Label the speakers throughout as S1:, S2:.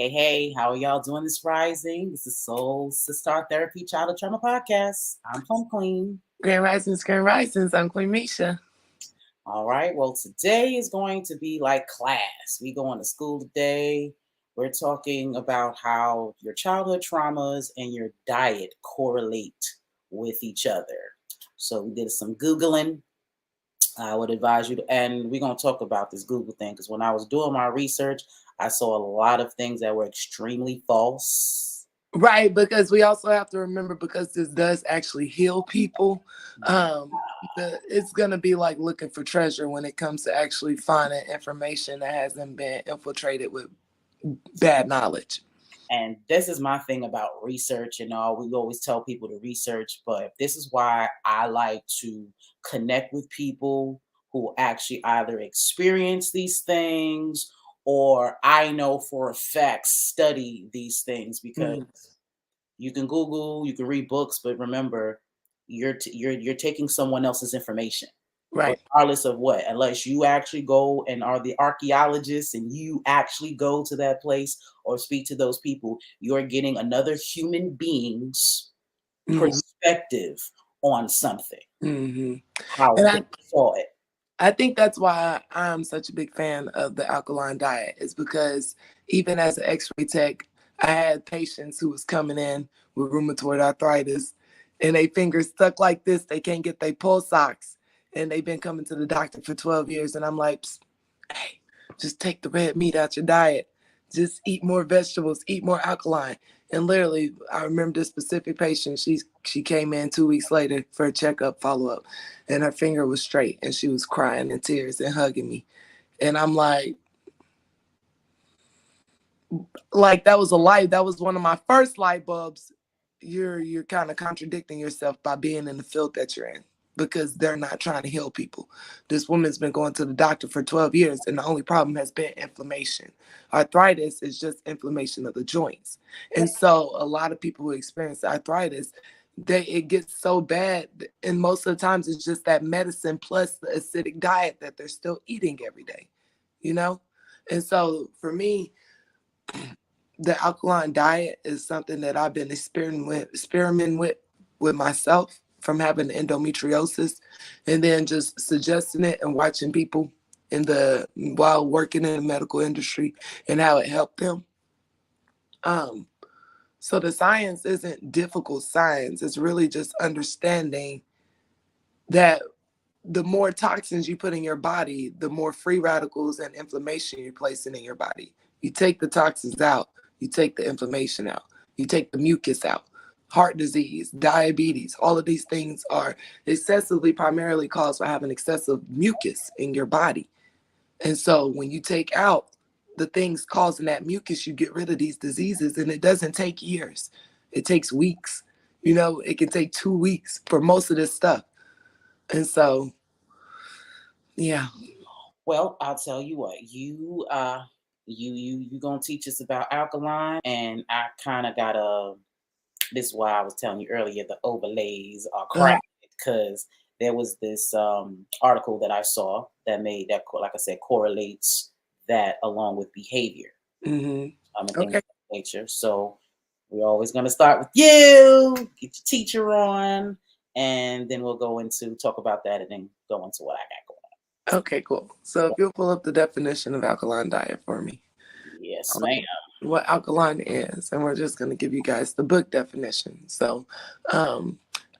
S1: Hey, how are y'all doing this rising? This is SolSista Therapy Childhood Trauma Podcast. I'm Plum Queen.
S2: Grand Risings. I'm Queen Misha.
S1: All right, well, today is going to be like class. We going to school today. We're talking about how your childhood traumas and your diet correlate with each other. So we did some Googling. I would advise you to, and we're going to talk about this Google thing because when I was doing my research, I saw a lot of things that were extremely false.
S2: Right, because we also have to remember, because this does actually heal people, it's going to be like looking for treasure when it comes to actually finding information that hasn't been infiltrated with bad knowledge.
S1: And this is my thing about research and all. We always tell people to research, but this is why I like to connect with people who actually either experience these things or I know for a fact study these things, because you can Google, you can read books, but remember, you're taking someone else's information.
S2: Right.
S1: Regardless of what, unless you actually go and are the archaeologists and you actually go to that place or speak to those people, you're getting another human being's perspective on something. How they saw it.
S2: I think that's why I'm such a big fan of the alkaline diet, is because even as an x-ray tech, I had patients who was coming in with rheumatoid arthritis and they fingers stuck like this. They can't get their pulse ox, and they've been coming to the doctor for 12 years. And I'm like, hey, just take the red meat out your diet. Just eat more vegetables, eat more alkaline. And literally, I remember this specific patient, she came in 2 weeks later for a checkup, follow-up, and her finger was straight, and she was crying in tears and hugging me. And I'm like that was a light. That was one of my first light bulbs. You're kind of contradicting yourself by being in the field that you're in, because they're not trying to heal people. This woman's been going to the doctor for 12 years, and the only problem has been inflammation. Arthritis is just inflammation of the joints. And so a lot of people who experience arthritis, it gets so bad, and most of the times it's just that medicine plus the acidic diet that they're still eating every day, you know? And so for me, the alkaline diet is something that I've been experimenting with myself, from having endometriosis, and then just suggesting it and watching people while working in the medical industry and how it helped them. So the science isn't difficult science. It's really just understanding that the more toxins you put in your body, the more free radicals and inflammation you're placing in your body. You take the toxins out, you take the inflammation out, you take the mucus out. Heart disease, diabetes, all of these things are excessively primarily caused by having excessive mucus in your body. And so when you take out the things causing that mucus, you get rid of these diseases, and it doesn't take years. It takes weeks. It can take 2 weeks for most of this stuff. And so, yeah.
S1: Well, I'll tell you what, you gonna teach us about alkaline, and I kind of got this is why I was telling you earlier, the overlays are cracked, because there was this article that I saw that made that, like I said, correlates that along with behavior. And things of that nature. So we're always going to start with you, get your teacher on, and then we'll go into talk about that and then go into what I got going on.
S2: Okay, cool. So if you'll pull up the definition of alkaline diet for me.
S1: Yes, ma'am.
S2: What alkaline is, and we're just going to give you guys the book definition. So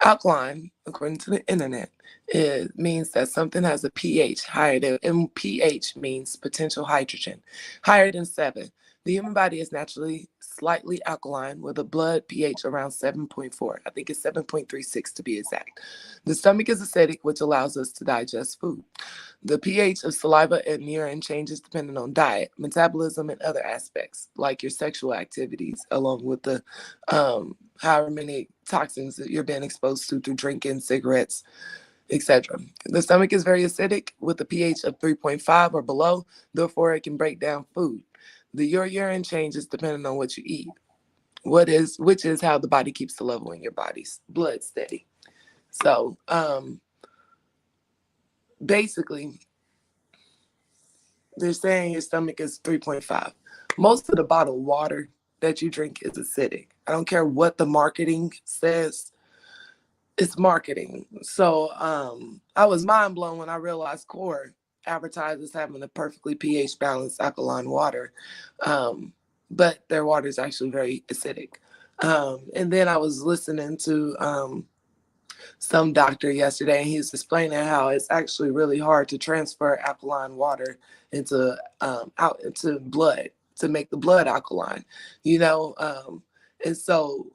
S2: alkaline, according to the internet, it means that something has a pH higher than, and pH means potential hydrogen, higher than 7. The human body is naturally slightly alkaline with a blood pH around 7.4. I think it's 7.36 to be exact. The stomach is acidic, which allows us to digest food. The pH of saliva and urine changes depending on diet, metabolism, and other aspects, like your sexual activities, along with the however many toxins that you're being exposed to through drinking, cigarettes, etc. The stomach is very acidic with a pH of 3.5 or below, therefore it can break down food. Your urine changes depending on what you eat, which is how the body keeps the level in your body's blood steady. So basically, they're saying your stomach is 3.5. Most of the bottled water that you drink is acidic. I don't care what the marketing says, it's marketing. So I was mind blown when I realized Core advertises having a perfectly pH balanced alkaline water, but their water is actually very acidic. And then I was listening to some doctor yesterday, and he was explaining how it's actually really hard to transfer alkaline water into out into blood to make the blood alkaline, you know. And so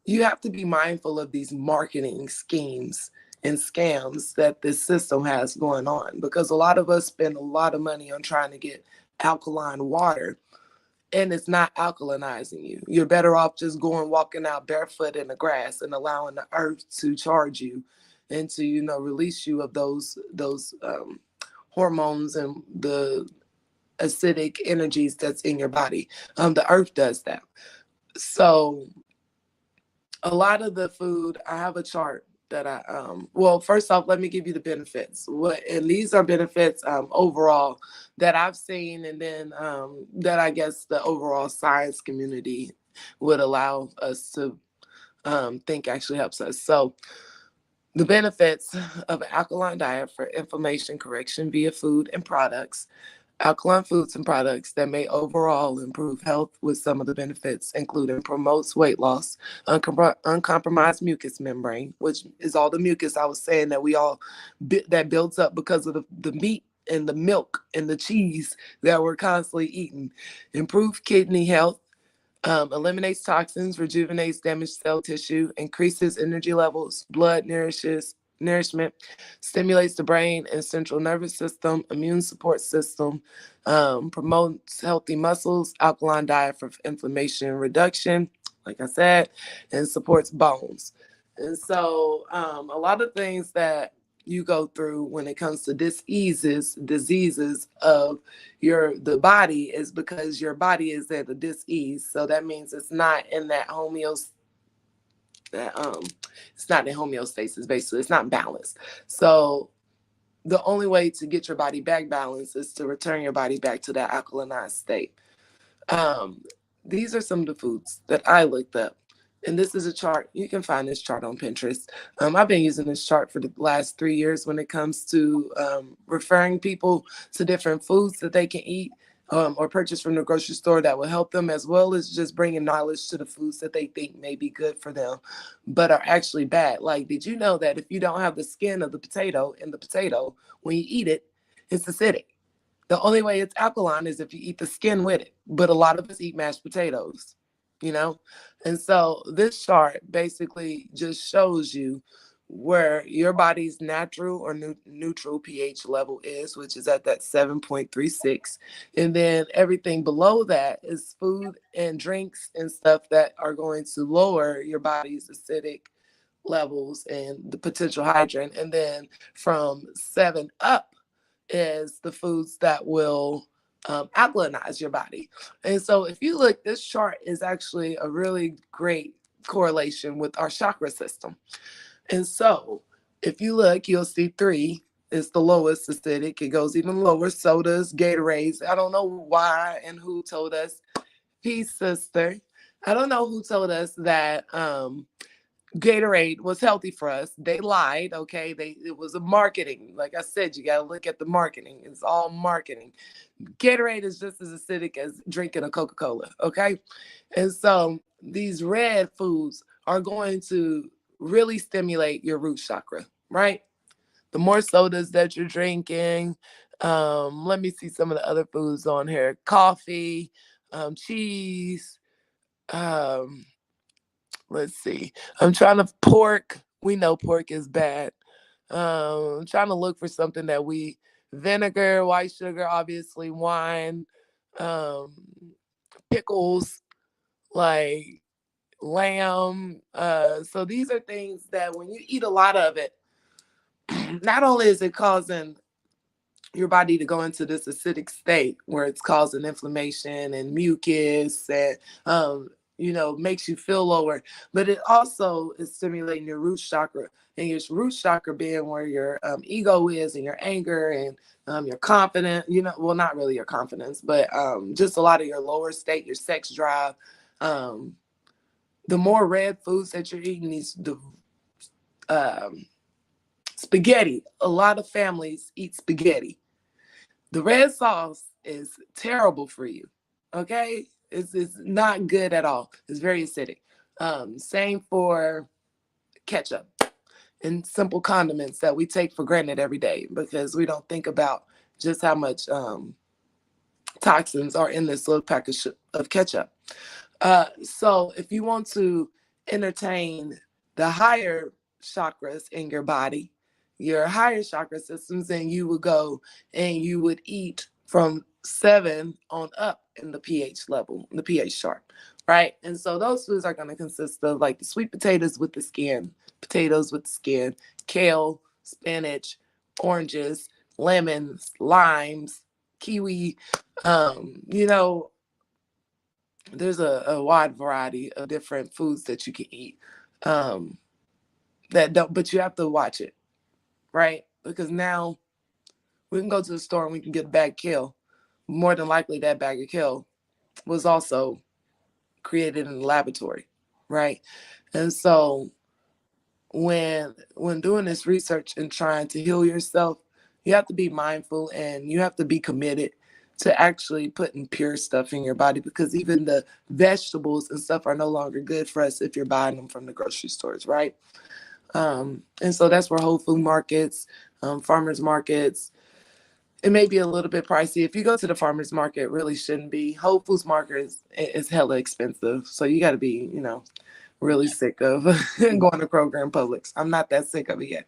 S2: you have to be mindful of these marketing schemes and scams that this system has going on, because a lot of us spend a lot of money on trying to get alkaline water, and it's not alkalinizing you. You're better off just going walking out barefoot in the grass and allowing the earth to charge you and to, you know, release you of those hormones and the acidic energies that's in your body. The earth does that. So a lot of the food, I have a chart that well, first off, let me give you the benefits. And these are benefits overall that I've seen, and then that I guess the overall science community would allow us to think actually helps us. So the benefits of an alkaline diet for inflammation correction via food and products. Alkaline foods and products that may overall improve health, with some of the benefits including promotes weight loss, uncompromised mucous membrane, which is all the mucus I was saying that we all that builds up because of the meat and the milk and the cheese that we're constantly eating. Improve kidney health, eliminates toxins, rejuvenates damaged cell tissue, increases energy levels, blood nourishment, stimulates the brain and central nervous system, immune support system, promotes healthy muscles, alkaline diet for inflammation reduction, like I said, and supports bones. And so a lot of things that you go through when it comes to diseases of the body is because your body is at a dis-ease. So that means it's not in that it's not in homeostasis, basically. It's not balanced. So the only way to get your body back balanced is to return your body back to that alkalinized state. Um, these are some of the foods that I looked up. And this is a chart. You can find this chart on Pinterest. I've been using this chart for the last 3 years when it comes to referring people to different foods that they can eat or purchase from the grocery store that will help them, as well as just bringing knowledge to the foods that they think may be good for them, but are actually bad. Like, did you know that if you don't have the skin of the potato in the potato, when you eat it, it's acidic? The only way it's alkaline is if you eat the skin with it. But a lot of us eat mashed potatoes, you know? And so this chart basically just shows you where your body's natural or neutral pH level is, which is at that 7.36. And then everything below that is food and drinks and stuff that are going to lower your body's acidic levels and the potential hydrant. And then from 7 up is the foods that will alkalinize your body. And so if you look, this chart is actually a really great correlation with our chakra system. And so if you look, you'll see 3 is the lowest acidic. It goes even lower. Sodas, Gatorades. I don't know why and who told us. Peace, sister. I don't know who told us that Gatorade was healthy for us. They lied, okay? It was a marketing. Like I said, you got to look at the marketing. It's all marketing. Gatorade is just as acidic as drinking a Coca-Cola, okay? And so these red foods are going to really stimulate your root chakra, right? The more sodas that you're drinking, let me see some of the other foods on here. Coffee, cheese, let's see. I'm trying to pork. We know pork is bad. I'm trying to look for something that vinegar, white sugar, obviously wine, um, pickles, like lamb. So these are things that when you eat a lot of it, not only is it causing your body to go into this acidic state where it's causing inflammation and mucus and makes you feel lower, but it also is stimulating your root chakra, and your root chakra being where your ego is, and your anger, and your confidence, well, not really your confidence, but just a lot of your lower state, your sex drive. The more red foods that you're eating, the spaghetti, a lot of families eat spaghetti. The red sauce is terrible for you. Okay, it's not good at all. It's very acidic. Same for ketchup and simple condiments that we take for granted every day because we don't think about just how much toxins are in this little package of ketchup. So if you want to entertain the higher chakras in your body, your higher chakra systems, then you would go and you would eat from 7 on up in the pH level, the pH chart, right? And so those foods are going to consist of like the sweet potatoes with the skin, kale, spinach, oranges, lemons, limes, kiwi, there's a wide variety of different foods that you can eat but you have to watch it, right? Because now we can go to the store and we can get a bag of kale. More than likely that bag of kale was also created in the laboratory, right? And so when doing this research and trying to heal yourself, you have to be mindful and you have to be committed to actually putting pure stuff in your body, because even the vegetables and stuff are no longer good for us if you're buying them from the grocery stores, right? And so that's where whole food markets, farmers markets, it may be a little bit pricey. If you go to the farmers market, it really shouldn't be. Whole Foods market is hella expensive. So you got to be, really sick of going to Kroger and Publix. I'm not that sick of it yet.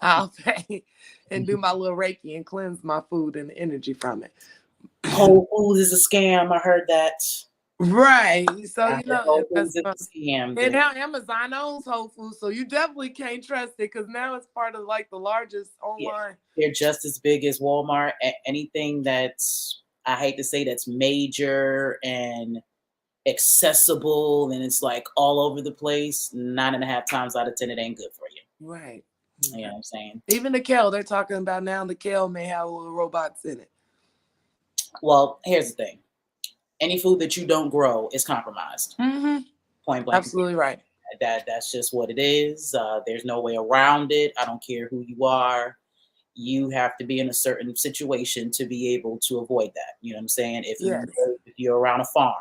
S2: I'll pay and do my little Reiki and cleanse my food and the energy from it.
S1: Whole Foods is a scam. I heard that.
S2: Right. So,
S1: Whole Foods is a scam.
S2: And now Amazon owns Whole Foods, so you definitely can't trust it because now it's part of like the largest online.
S1: Yeah, they're just as big as Walmart. Anything that's, I hate to say, that's major and accessible and it's like all over the place, 9.5 times out of 10 it ain't good for you.
S2: Right.
S1: You know what I'm saying?
S2: Even the kale, they're talking about now the kale may have little robots in it.
S1: Well, here's the thing. Any food that you don't grow is compromised.
S2: Mm-hmm.
S1: Point blank.
S2: Absolutely right.
S1: That's just what it is. There's no way around it. I don't care who you are. You have to be in a certain situation to be able to avoid that. You know what I'm saying? If you're around a farm,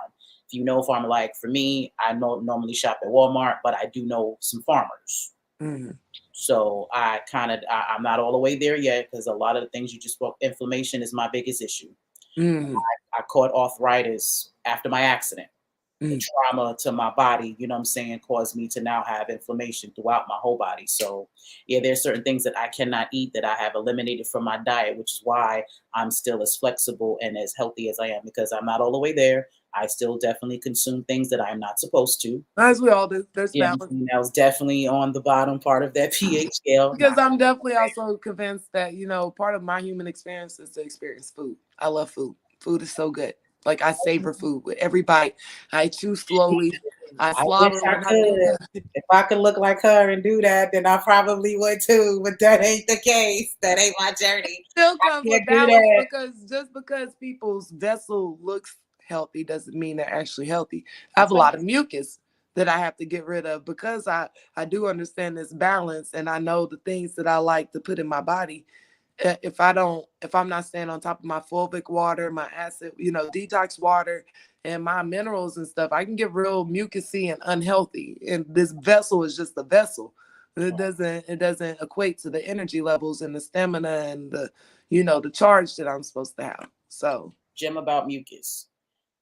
S1: if you know a farmer, like for me, I normally shop at Walmart, but I do know some farmers.
S2: Mm-hmm.
S1: So I'm not all the way there yet because a lot of the things you just spoke, inflammation is my biggest issue.
S2: Mm-hmm.
S1: I caught arthritis after my accident. The trauma to my body, you know what I'm saying, caused me to now have inflammation throughout my whole body. So yeah, there's certain things that I cannot eat that I have eliminated from my diet, which is why I'm still as flexible and as healthy as I am, because I'm not all the way there. I still definitely consume things that I'm not supposed to.
S2: As we all do. There's balance.
S1: I was definitely on the bottom part of that pH scale.
S2: Because I'm definitely also convinced that, part of my human experience is to experience food. I love food. Food is so good. Like I savor food with every bite. I chew slowly. I slobber.
S1: If I could look like her and do that, then I probably would too. But that ain't the case. That ain't my journey.
S2: It still comes with balance because people's vessel looks healthy doesn't mean they're actually healthy. I have a lot of mucus that I have to get rid of because I do understand this balance and I know the things that I like to put in my body. If I'm not staying on top of my fulvic water, my acid, detox water and my minerals and stuff, I can get real mucusy and unhealthy. And this vessel is just a vessel. It doesn't equate to the energy levels and the stamina and the charge that I'm supposed to have. So,
S1: Jim, about mucus.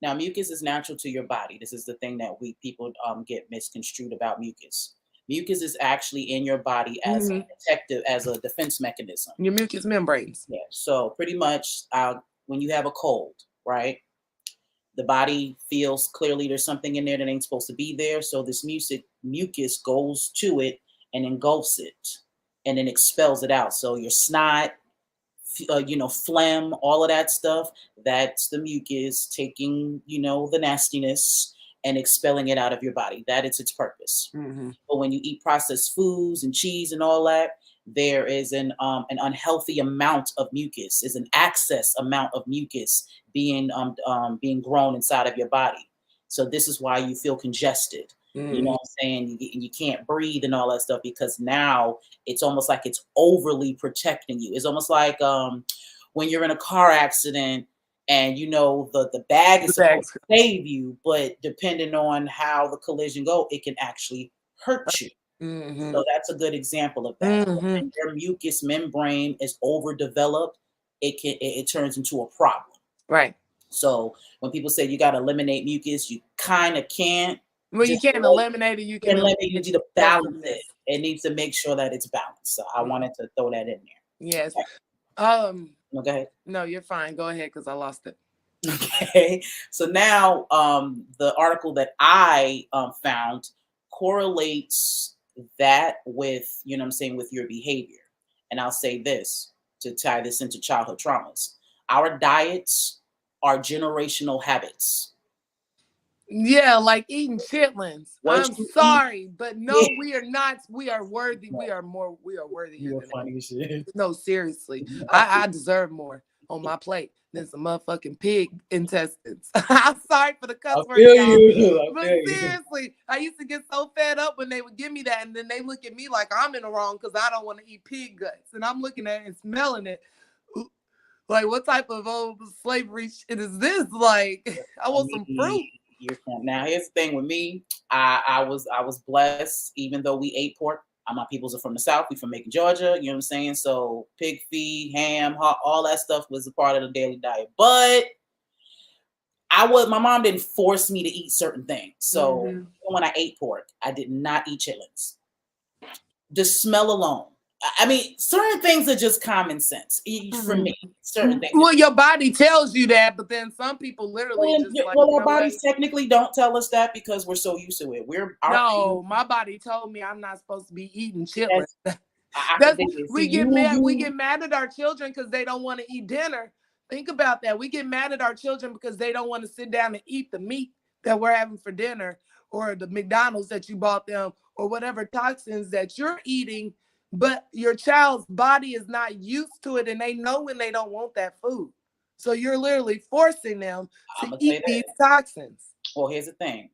S1: Now, mucus is natural to your body. This is the thing that people get misconstrued about mucus. Mucus is actually in your body as a protective, as a defense mechanism.
S2: Your mucus membranes.
S1: Yeah. So pretty much when you have a cold, right? The body feels clearly there's something in there that ain't supposed to be there. So this mucus goes to it and engulfs it and then expels it out. So your snot, phlegm, all of that stuff, that's the mucus taking, the nastiness and expelling it out of your body. That is its purpose.
S2: Mm-hmm.
S1: But when you eat processed foods and cheese and all that, there is an unhealthy amount of mucus, is an excess amount of mucus being grown inside of your body. So this is why you feel congested. You know
S2: Mm-hmm.
S1: what I'm saying? You can't breathe and all that stuff because now it's almost like it's overly protecting you. It's almost like when you're in a car accident and you know the bag is
S2: The
S1: supposed
S2: bags.
S1: to save you, but depending on how the collision go, it can actually hurt you.
S2: Mm-hmm.
S1: So that's a good example of that. So
S2: Mm-hmm.
S1: when your mucous membrane is overdeveloped, it turns into a problem.
S2: Right.
S1: So when people say you got to eliminate mucus, you kind of can't.
S2: Well, you
S1: Just
S2: can't eliminate it. You can
S1: eliminate. You
S2: eliminate
S1: need
S2: the
S1: to balance it.
S2: excessiveness.
S1: It needs to make sure that it's balanced. So I wanted to throw that in
S2: Yes.
S1: there. No, go ahead.
S2: No, you're fine. Go ahead, because I lost it.
S1: Okay. So now the article that I found correlates that with, you know what I'm saying, with your behavior. And I'll say this to tie this into childhood traumas. Our diets are generational habits.
S2: Yeah, like eating chitlins.
S1: What
S2: I'm
S1: you eat,
S2: sorry, but
S1: yeah.
S2: no, we are not. We are worthy. We are worthier
S1: You're
S2: than that.
S1: funny as shit.
S2: No, seriously. I deserve more on my plate than some motherfucking pig intestines. I'm sorry for the cuss
S1: I
S2: word,
S1: feel
S2: y'all.
S1: you. I
S2: But
S1: feel you.
S2: seriously, I used to get so fed up when they would give me that, and then they look at me like I'm in the wrong because I don't want to eat pig guts. And I'm looking at it and smelling it. Like, what type of old slavery shit is this? Like, I want some fruit.
S1: You're fun. Now here's the thing with me. I was blessed, even though we ate pork. My peoples are from the South. We from Macon, Georgia. You know what I'm saying? So pig feet, ham, all that stuff was a part of the daily diet. But my mom didn't force me to eat certain things. So
S2: Mm-hmm.
S1: when I ate pork, I did not eat chitlins. The smell alone. I mean, certain things are just common sense for me. Certain things.
S2: Well, your body tells you that, but then some people literally
S1: Well,
S2: just like, you
S1: our
S2: know what?
S1: bodies technically don't tell us that because we're so used to it.
S2: No, my body told me I'm not supposed to be eating chitlins.
S1: I
S2: That's
S1: think
S2: we get mad. We get mad at our children because they don't want to eat dinner. Think about that. We get mad at our children because they don't want to sit down and eat the meat that we're having for dinner, or the McDonald's that you bought them, or whatever toxins that you're eating. But your child's body is not used to it, and they know when they don't want that food. So you're literally forcing them to eat these toxins.
S1: Well, here's the thing.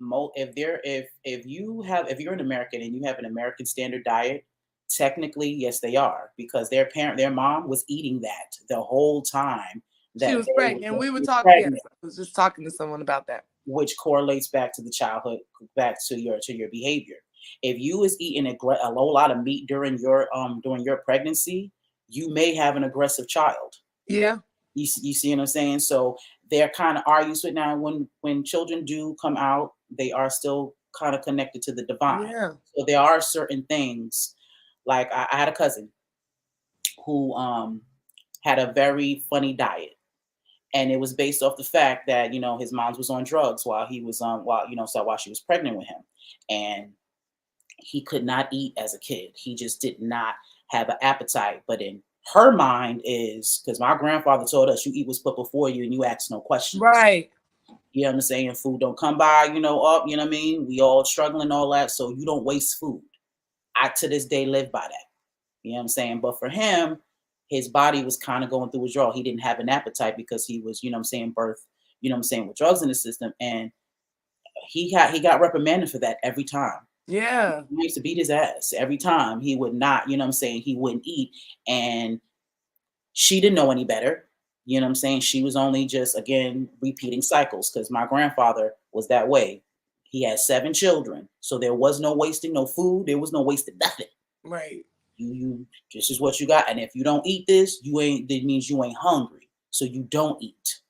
S1: If you're an American and you have an American standard diet, technically yes they are, because their mom was eating that the whole time
S2: She
S1: that
S2: was
S1: they
S2: pregnant, and we were talking. Yes,
S1: pregnant,
S2: I was just talking to someone about that.
S1: which correlates back to the childhood, back to your behavior. If you was eating a whole lot of meat during your pregnancy, you may have an aggressive child.
S2: Yeah.
S1: You see what I'm saying? So they're kind of are used to it now. When children do come out, they are still kind of connected to the divine.
S2: Yeah.
S1: So there are certain things, like I had a cousin who had a very funny diet, and it was based off the fact that his mom was on drugs while he was while she was pregnant with him, and he could not eat as a kid. He just did not have an appetite. But in her mind is, because my grandfather told us, you eat what's put before you and you ask no questions.
S2: Right.
S1: You know what I'm saying? Food don't come by, up, you know what I mean? We all struggling, all that. So you don't waste food. I, to this day, live by that. You know what I'm saying? But for him, his body was kind of going through withdrawal. He didn't have an appetite because he was, birth, with drugs in the system. And he got reprimanded for that every time.
S2: Yeah.
S1: He used to beat his ass every time. He would not, he wouldn't eat. And she didn't know any better. She was only just, again, repeating cycles, because my grandfather was that way. He had 7 children. So there was no wasting, no food. There was no wasting nothing.
S2: Right.
S1: You this is what you got. And if you don't eat this, that means you ain't hungry. So you don't eat.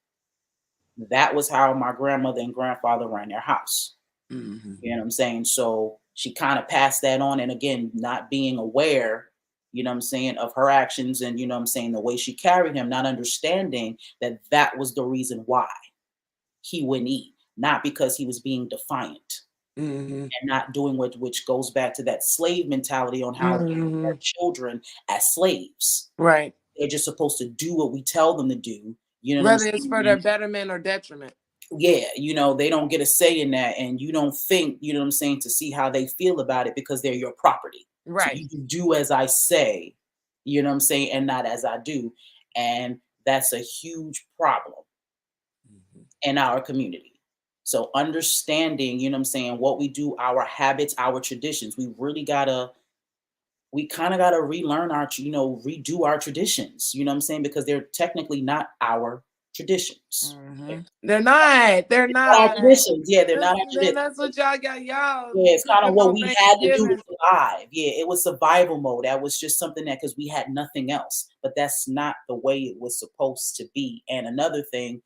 S1: That was how my grandmother and grandfather ran their house.
S2: Mm-hmm.
S1: You know what I'm saying? So she kind of passed that on. And again, not being aware, of her actions and, the way she carried him, not understanding that was the reason why he wouldn't eat, not because he was being defiant.
S2: Mm-hmm.
S1: And not doing which goes back to that slave mentality on how our children as slaves.
S2: Right.
S1: They're just supposed to do what we tell them to do.
S2: Whether it's for their betterment or detriment.
S1: Yeah, they don't get a say in that, and you don't think, what I'm saying, to see how they feel about it because they're your property. So
S2: Right.
S1: you do as I say, what I'm saying, and not as I do. And that's a huge problem
S2: Mhm.
S1: in our community. So understanding, what I'm saying, what we do, our habits, our traditions, we kind of gotta relearn redo our traditions, what I'm saying, because they're technically not our traditions.
S2: They're not. They're
S1: Not our
S2: not.
S1: traditions. Yeah, they're not our
S2: Then
S1: traditions.
S2: that's what y'all got. Y'all
S1: Yeah, it's kind of
S2: cooking
S1: what
S2: on
S1: we had to do to
S2: Thanksgiving.
S1: survive. Yeah, it was survival mode. That was just something that, because we had nothing else. But that's not the way it was supposed to be. And another thing,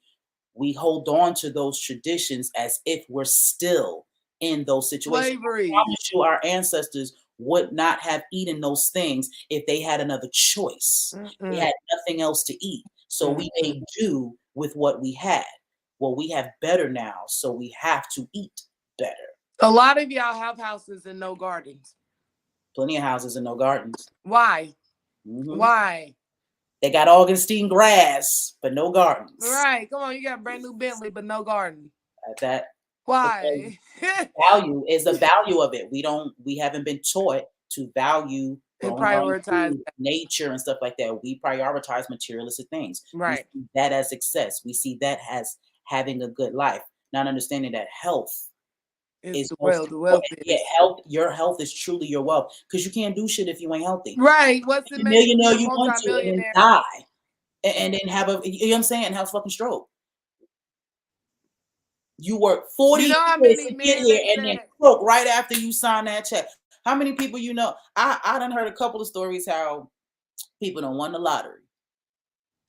S1: we hold on to those traditions as if we're still in those situations. I
S2: Slavery.
S1: promise you, our ancestors would not have eaten those things if they had another choice. They
S2: Mm-mm.
S1: had nothing else to eat. So we
S2: Mm-mm.
S1: made do with what we had. Well, we have better now, so we have to eat better.
S2: A lot of y'all have houses and no gardens.
S1: Plenty of houses and no gardens.
S2: Why?
S1: Hmm.
S2: Why?
S1: They got Augustine grass, but no gardens.
S2: Right. Come on, you got a brand new Bentley, but no garden.
S1: That because
S2: Why?
S1: value is the value of it. We haven't been taught to value
S2: And
S1: growing our own
S2: prioritize
S1: food,
S2: that.
S1: nature, and stuff like that. We prioritize materialistic things. We
S2: Right.
S1: see that as success. We see that as having a good life, not understanding that health
S2: It's
S1: is
S2: the
S1: most
S2: wealth. The wealth
S1: important. Yeah,
S2: is.
S1: your health is truly your wealth, because you can't do shit if you ain't healthy.
S2: Right. What's it
S1: The
S2: make to be
S1: millionaire
S2: a
S1: you want to, and then
S2: multimillionaire?
S1: die, and then have a, you know what I'm saying, and have a fucking stroke. You work 40
S2: You know how
S1: years
S2: many
S1: to get
S2: men
S1: here
S2: they
S1: and then
S2: said?
S1: stroke right after you sign that check. How many people I done heard a couple of stories how people done won the lottery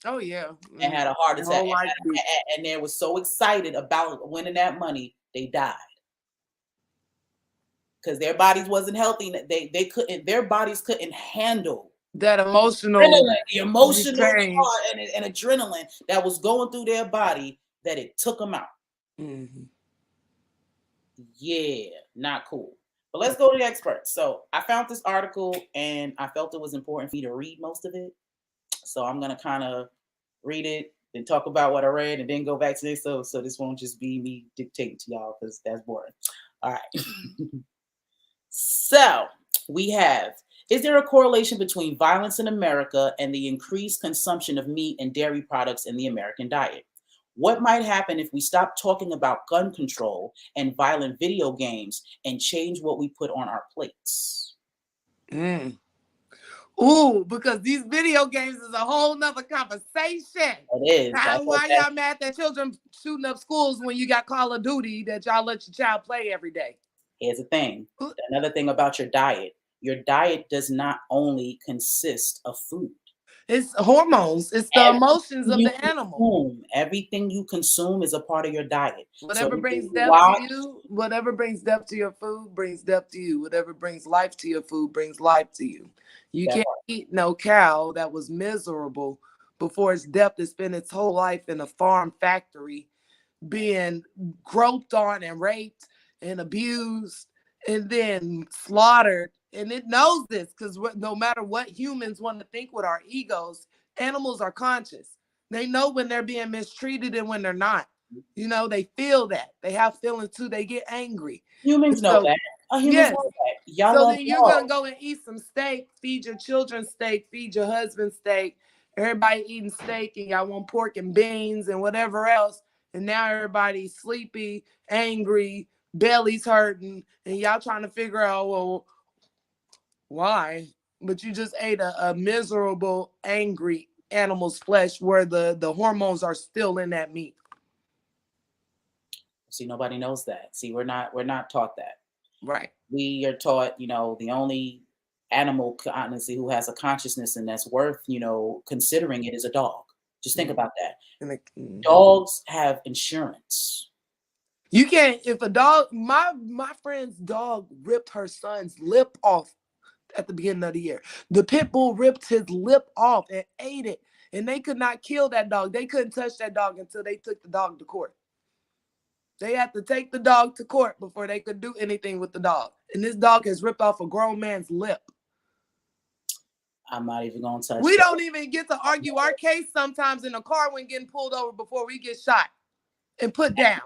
S2: Oh yeah.
S1: and had a heart
S2: Their
S1: attack,
S2: whole life.
S1: and they were so excited about winning that money, they died because their bodies wasn't healthy. They couldn't, their bodies couldn't handle
S2: That emotional
S1: adrenaline, the emotional
S2: change.
S1: charge and adrenaline that was going through their body, that it took them out.
S2: Mm-hmm.
S1: Yeah, not cool. But let's go to the experts. So I found this article and I felt it was important for me to read most of it. So I'm gonna kind of read it, then talk about what I read, and then go back to this. So this won't just be me dictating to y'all, because that's boring. All right. So we have: is there a correlation between violence in America and the increased consumption of meat and dairy products in the American diet? What might happen if we stop talking about gun control and violent video games and change what we put on our plates?
S2: Mm. Ooh, because these video games is a whole nother conversation.
S1: It is.
S2: Why y'all mad that children shooting up schools when you got Call of Duty that y'all let your child play every day?
S1: Here's the thing. Another thing about your diet. Your diet does not only consist of food.
S2: It's hormones. It's the emotions of the animal.
S1: Everything you consume is a part of your diet.
S2: Whatever
S1: So
S2: brings depth to
S1: watch.
S2: you, whatever brings depth to your food brings depth to you. Whatever brings life to your food brings life to you. You
S1: That
S2: can't eat no cow that was miserable before its depth to spend its whole life in a farm factory being groped on and raped and abused and then slaughtered. And it knows this because no matter what humans want to think with our egos, animals are conscious. They know when they're being mistreated and when they're not. You know, they feel that. They have feelings too. They get angry.
S1: Humans know
S2: So,
S1: that. Humans
S2: yes.
S1: know that. Y'all
S2: So
S1: don't
S2: then you're
S1: know.
S2: going to go and eat some steak, feed your children steak, feed your husband steak. Everybody eating steak and y'all want pork and beans and whatever else. And now everybody's sleepy, angry, belly's hurting, and y'all trying to figure out, well, why? But you just ate a miserable, angry animal's flesh where the hormones are still in that meat.
S1: See, nobody knows that. See, we're not taught that.
S2: Right.
S1: We are taught, the only animal, honestly, who has a consciousness and that's worth, considering it, is a dog. Just think about that. Dogs have insurance.
S2: You can't, if a dog, my friend's dog ripped her son's lip off at the beginning of the year. The pit bull ripped his lip off and ate it. And they could not kill that dog. They couldn't touch that dog until they took the dog to court. They had to take the dog to court before they could do anything with the dog. And this dog has ripped off a grown man's lip.
S1: I'm not even gonna touch
S2: We
S1: that.
S2: don't even get to argue our case sometimes in the car when getting pulled over before we get shot. and put down.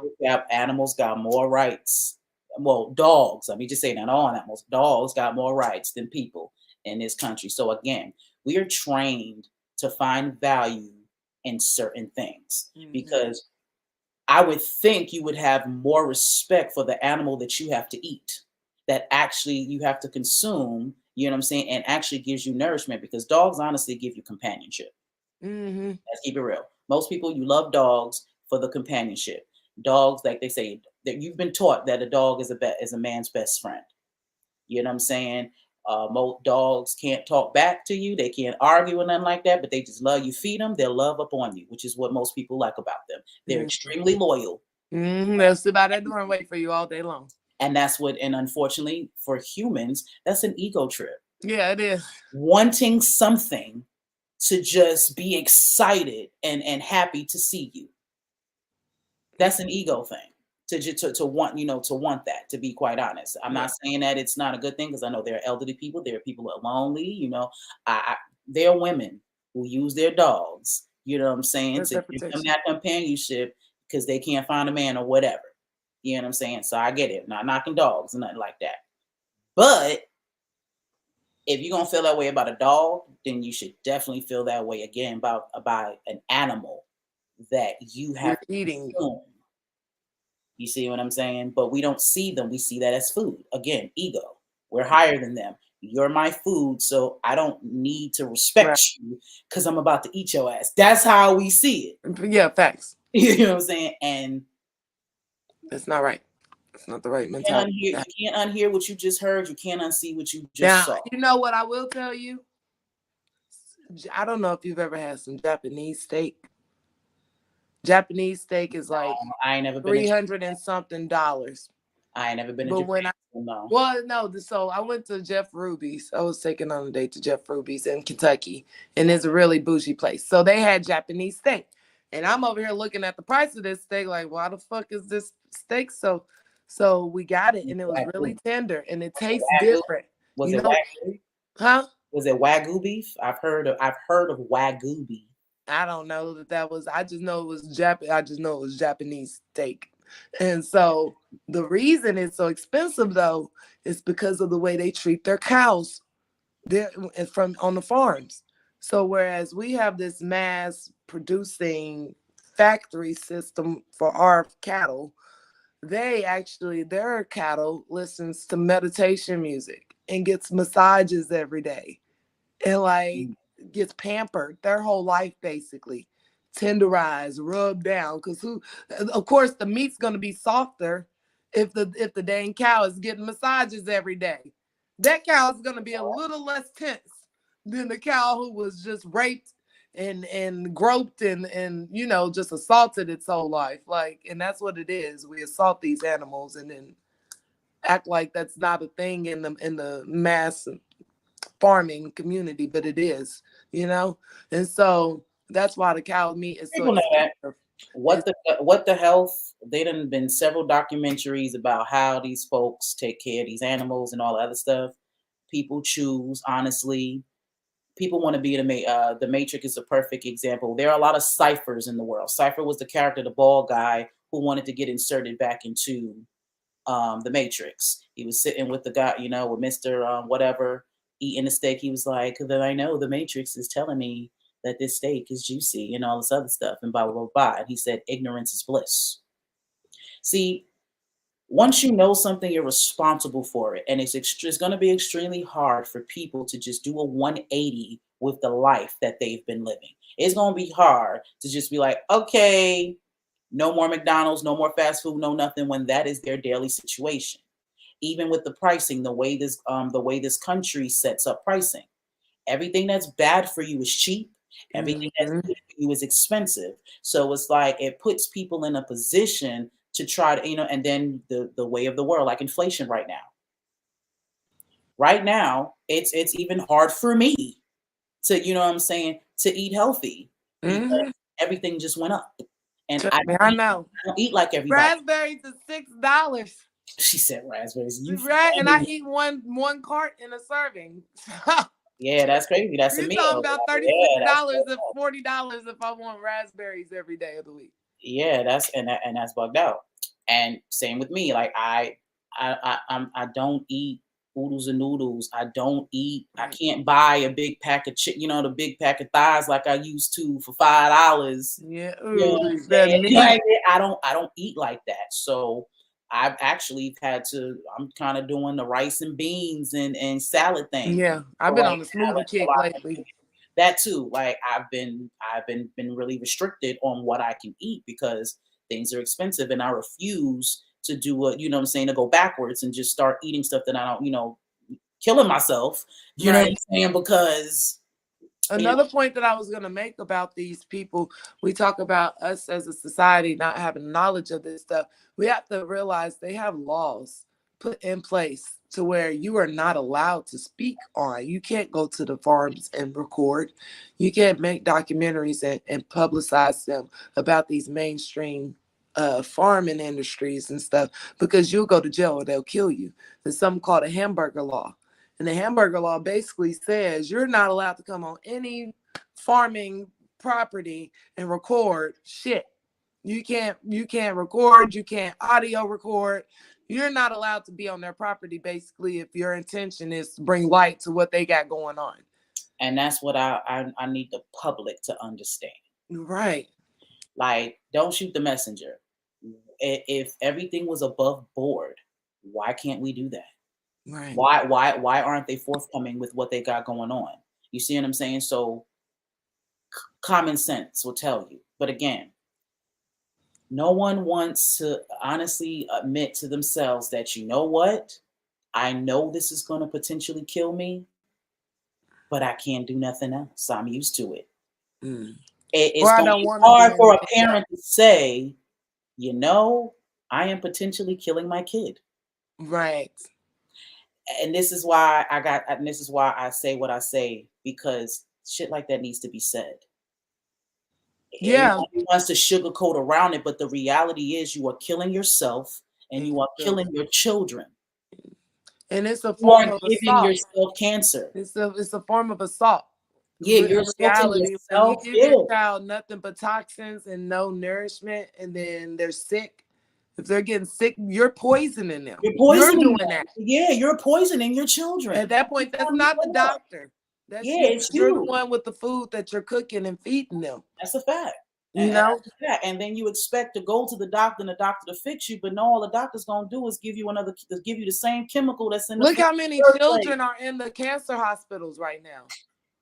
S1: Animals got more rights. Well, dogs, let me just say, not all animals, dogs got more rights than people in this country. So again, we are trained to find value in certain things because I would think you would have more respect for the animal that you have to eat, that actually you have to consume, you know what I'm saying, and actually gives you nourishment, because dogs honestly give you companionship. Let's keep it real. Most people, you love dogs for the companionship. Dogs, like they say, that you've been taught that a dog is a man's best friend. You know what I'm saying? Most dogs can't talk back to you. They can't argue or nothing like that, but they just love you. Feed them, they'll love up on you, which is what most people like about them. They're extremely loyal.
S2: They'll sit by that door and wait for you all day long.
S1: And that's what, and unfortunately for humans, that's an ego trip.
S2: Yeah, it is.
S1: Wanting something to just be excited and happy to see you. That's an ego thing. To want, to want that, to be quite honest. I'm not saying that it's not a good thing, because I know there are elderly people, there are people who are lonely, there are women who use their dogs, you know what I'm saying, to give them that companionship because they can't find a man or whatever. You know what I'm saying? So I get it. Not knocking dogs and nothing like that. But if you're gonna feel that way about a dog, then you should definitely feel that way again about an animal that you have
S2: eating.
S1: Consumed. You see what I'm saying? But we don't see them. We see that as food. Again, ego. We're higher than them. You're my food, so I don't need to respect you because I'm about to eat your ass. That's how we see it.
S2: Yeah, facts.
S1: You know what I'm saying? And
S2: that's not right. It's not the right mentality.
S1: You can't unhear what you just heard. You can't unsee what you just saw.
S2: You know what I will tell you? I don't know if you've ever had some Japanese steak. Japanese steak is like
S1: I ain't never been
S2: $300 and something.
S1: I ain't never been to Japan.
S2: So I went to Jeff Ruby's. I was taken on a date to Jeff Ruby's in Kentucky, and it's a really bougie place. So they had Japanese steak, and I'm over here looking at the price of this steak, like, why the fuck is this steak so we got it, and it was really tender, and it tastes different.
S1: Was it Wagyu?
S2: Huh?
S1: Was it Wagyu beef? I've heard of Wagyu beef.
S2: I don't know that was. I just know it was I just know it was Japanese steak, and so the reason it's so expensive though is because of the way they treat their cows. They're from on the farms. So whereas we have this mass producing factory system for our cattle, their cattle listens to meditation music and gets massages every day and gets pampered their whole life, basically tenderized, rubbed down, because of course the meat's going to be softer if the dang cow is getting massages every day. That cow is going to be a little less tense than the cow who was just raped and groped and just assaulted its whole life. And that's what it is. We assault these animals and then act like that's not a thing in the mass farming community, but it is, and so that's why the cow meat is so expensive.
S1: What the health, they done been several documentaries about how these folks take care of these animals and all the other stuff. People choose, honestly. People want to be the Matrix is a perfect example. There are a lot of Cyphers in the world. Cypher was the character, the bald guy who wanted to get inserted back into the Matrix. He was sitting with the guy, with Mr. Whatever, eating a steak. He was like, then I know the Matrix is telling me that this steak is juicy and all this other stuff and blah, blah, blah, blah. And he said, ignorance is bliss. See, once you know something, you're responsible for it. And it's going to be extremely hard for people to just do a 180 with the life that they've been living. It's going to be hard to just be like, okay, no more McDonald's, no more fast food, no nothing, when that is their daily situation. Even with the pricing, the way this country sets up pricing, everything that's bad for you is cheap. Everything that's good for you is expensive. So it's like it puts people in a position to try to, and then the way of the world, like inflation right now. Right now, it's even hard for me to, to eat healthy because everything just went up. And I don't eat like everybody.
S2: Raspberries are $6.
S1: She said raspberries.
S2: And I eat one cart in a serving.
S1: Yeah, that's crazy. That's a meal.
S2: You're talking about $36 and $40 if I want raspberries every day of the week.
S1: Yeah, that's bugged out. And same with me. Like I don't eat oodles and noodles. I don't eat. I
S2: Right.
S1: can't buy a big pack of the big pack of thighs like I used to for $5.
S2: Yeah.
S1: You know
S2: Ooh,
S1: what I'm
S2: that
S1: saying?
S2: meat.
S1: Like, I don't eat like that. So I've actually had to. I'm kind of doing the rice and beans and salad thing
S2: Yeah. I've
S1: for
S2: been
S1: right
S2: on a
S1: now
S2: smoothie
S1: until
S2: kick
S1: I
S2: lately.
S1: that too. Like I've been really restricted on what I can eat because things are expensive and I refuse to do what you know what I'm saying, to go backwards and just start eating stuff that I don't, killing myself, you know what
S2: Right.
S1: I'm saying? Because you know,
S2: Another point that I was going to make about these people, we talk about us as a society not having knowledge of this stuff. We have to realize they have laws put in place to where you are not allowed to speak on. You can't go to the farms and record. You can't make documentaries and publicize them about these mainstream farming industries and stuff because you'll go to jail or they'll kill you. There's something called a Hamburger Law, and the Hamburger Law basically says you're not allowed to come on any farming property and record shit. You can't record, you can't audio record. You're not allowed to be on their property basically if your intention is to bring light to what they got going on.
S1: and that's what I need the public to understand.
S2: Right.
S1: Like, don't shoot the messenger. If everything was above board, why can't we do that?
S2: Right.
S1: Why aren't they forthcoming with what they got going on? You see what I'm saying? So common sense will tell you. But again, no one wants to honestly admit to themselves that, you know what? I know this is going to potentially kill me, but I can't do nothing else. I'm used to it.
S2: Mm. Or
S1: It's
S2: I
S1: going to
S2: don't
S1: be
S2: want to do
S1: hard for a
S2: anything else.
S1: parent to say, you know, I am potentially killing my kid.
S2: Right.
S1: And this is why I say what I say, because shit like that needs to be said.
S2: Yeah.
S1: Everybody wants to sugarcoat around it, but the reality is you are killing yourself and
S2: And
S1: you are killing
S2: children.
S1: your children.
S2: And it's a
S1: You
S2: form
S1: are
S2: of
S1: giving
S2: assault.
S1: yourself cancer.
S2: It's a form of assault.
S1: Yeah, you're
S2: In
S1: assaulting
S2: reality, when you
S1: yourself.
S2: give your
S1: Yeah,
S2: child nothing but toxins and no nourishment, and then they're sick, if they're getting sick, you're poisoning them.
S1: you're
S2: You're
S1: poisoning
S2: doing
S1: them.
S2: that.
S1: Yeah, you're poisoning your children.
S2: At that point, that's
S1: Tell me
S2: not the
S1: straight up.
S2: doctor. That's
S1: Yeah,
S2: you.
S1: it's
S2: You're the
S1: you.
S2: one with the food that you're cooking and feeding them.
S1: That's a fact.
S2: You
S1: And
S2: know?
S1: that's a fact. And then you expect to go to the doctor and the doctor to fix you, but no, all the doctor's gonna do is give you the same chemical that's in the
S2: Look
S1: food
S2: how
S1: in
S2: many
S1: the first place.
S2: children are in the cancer hospitals right now.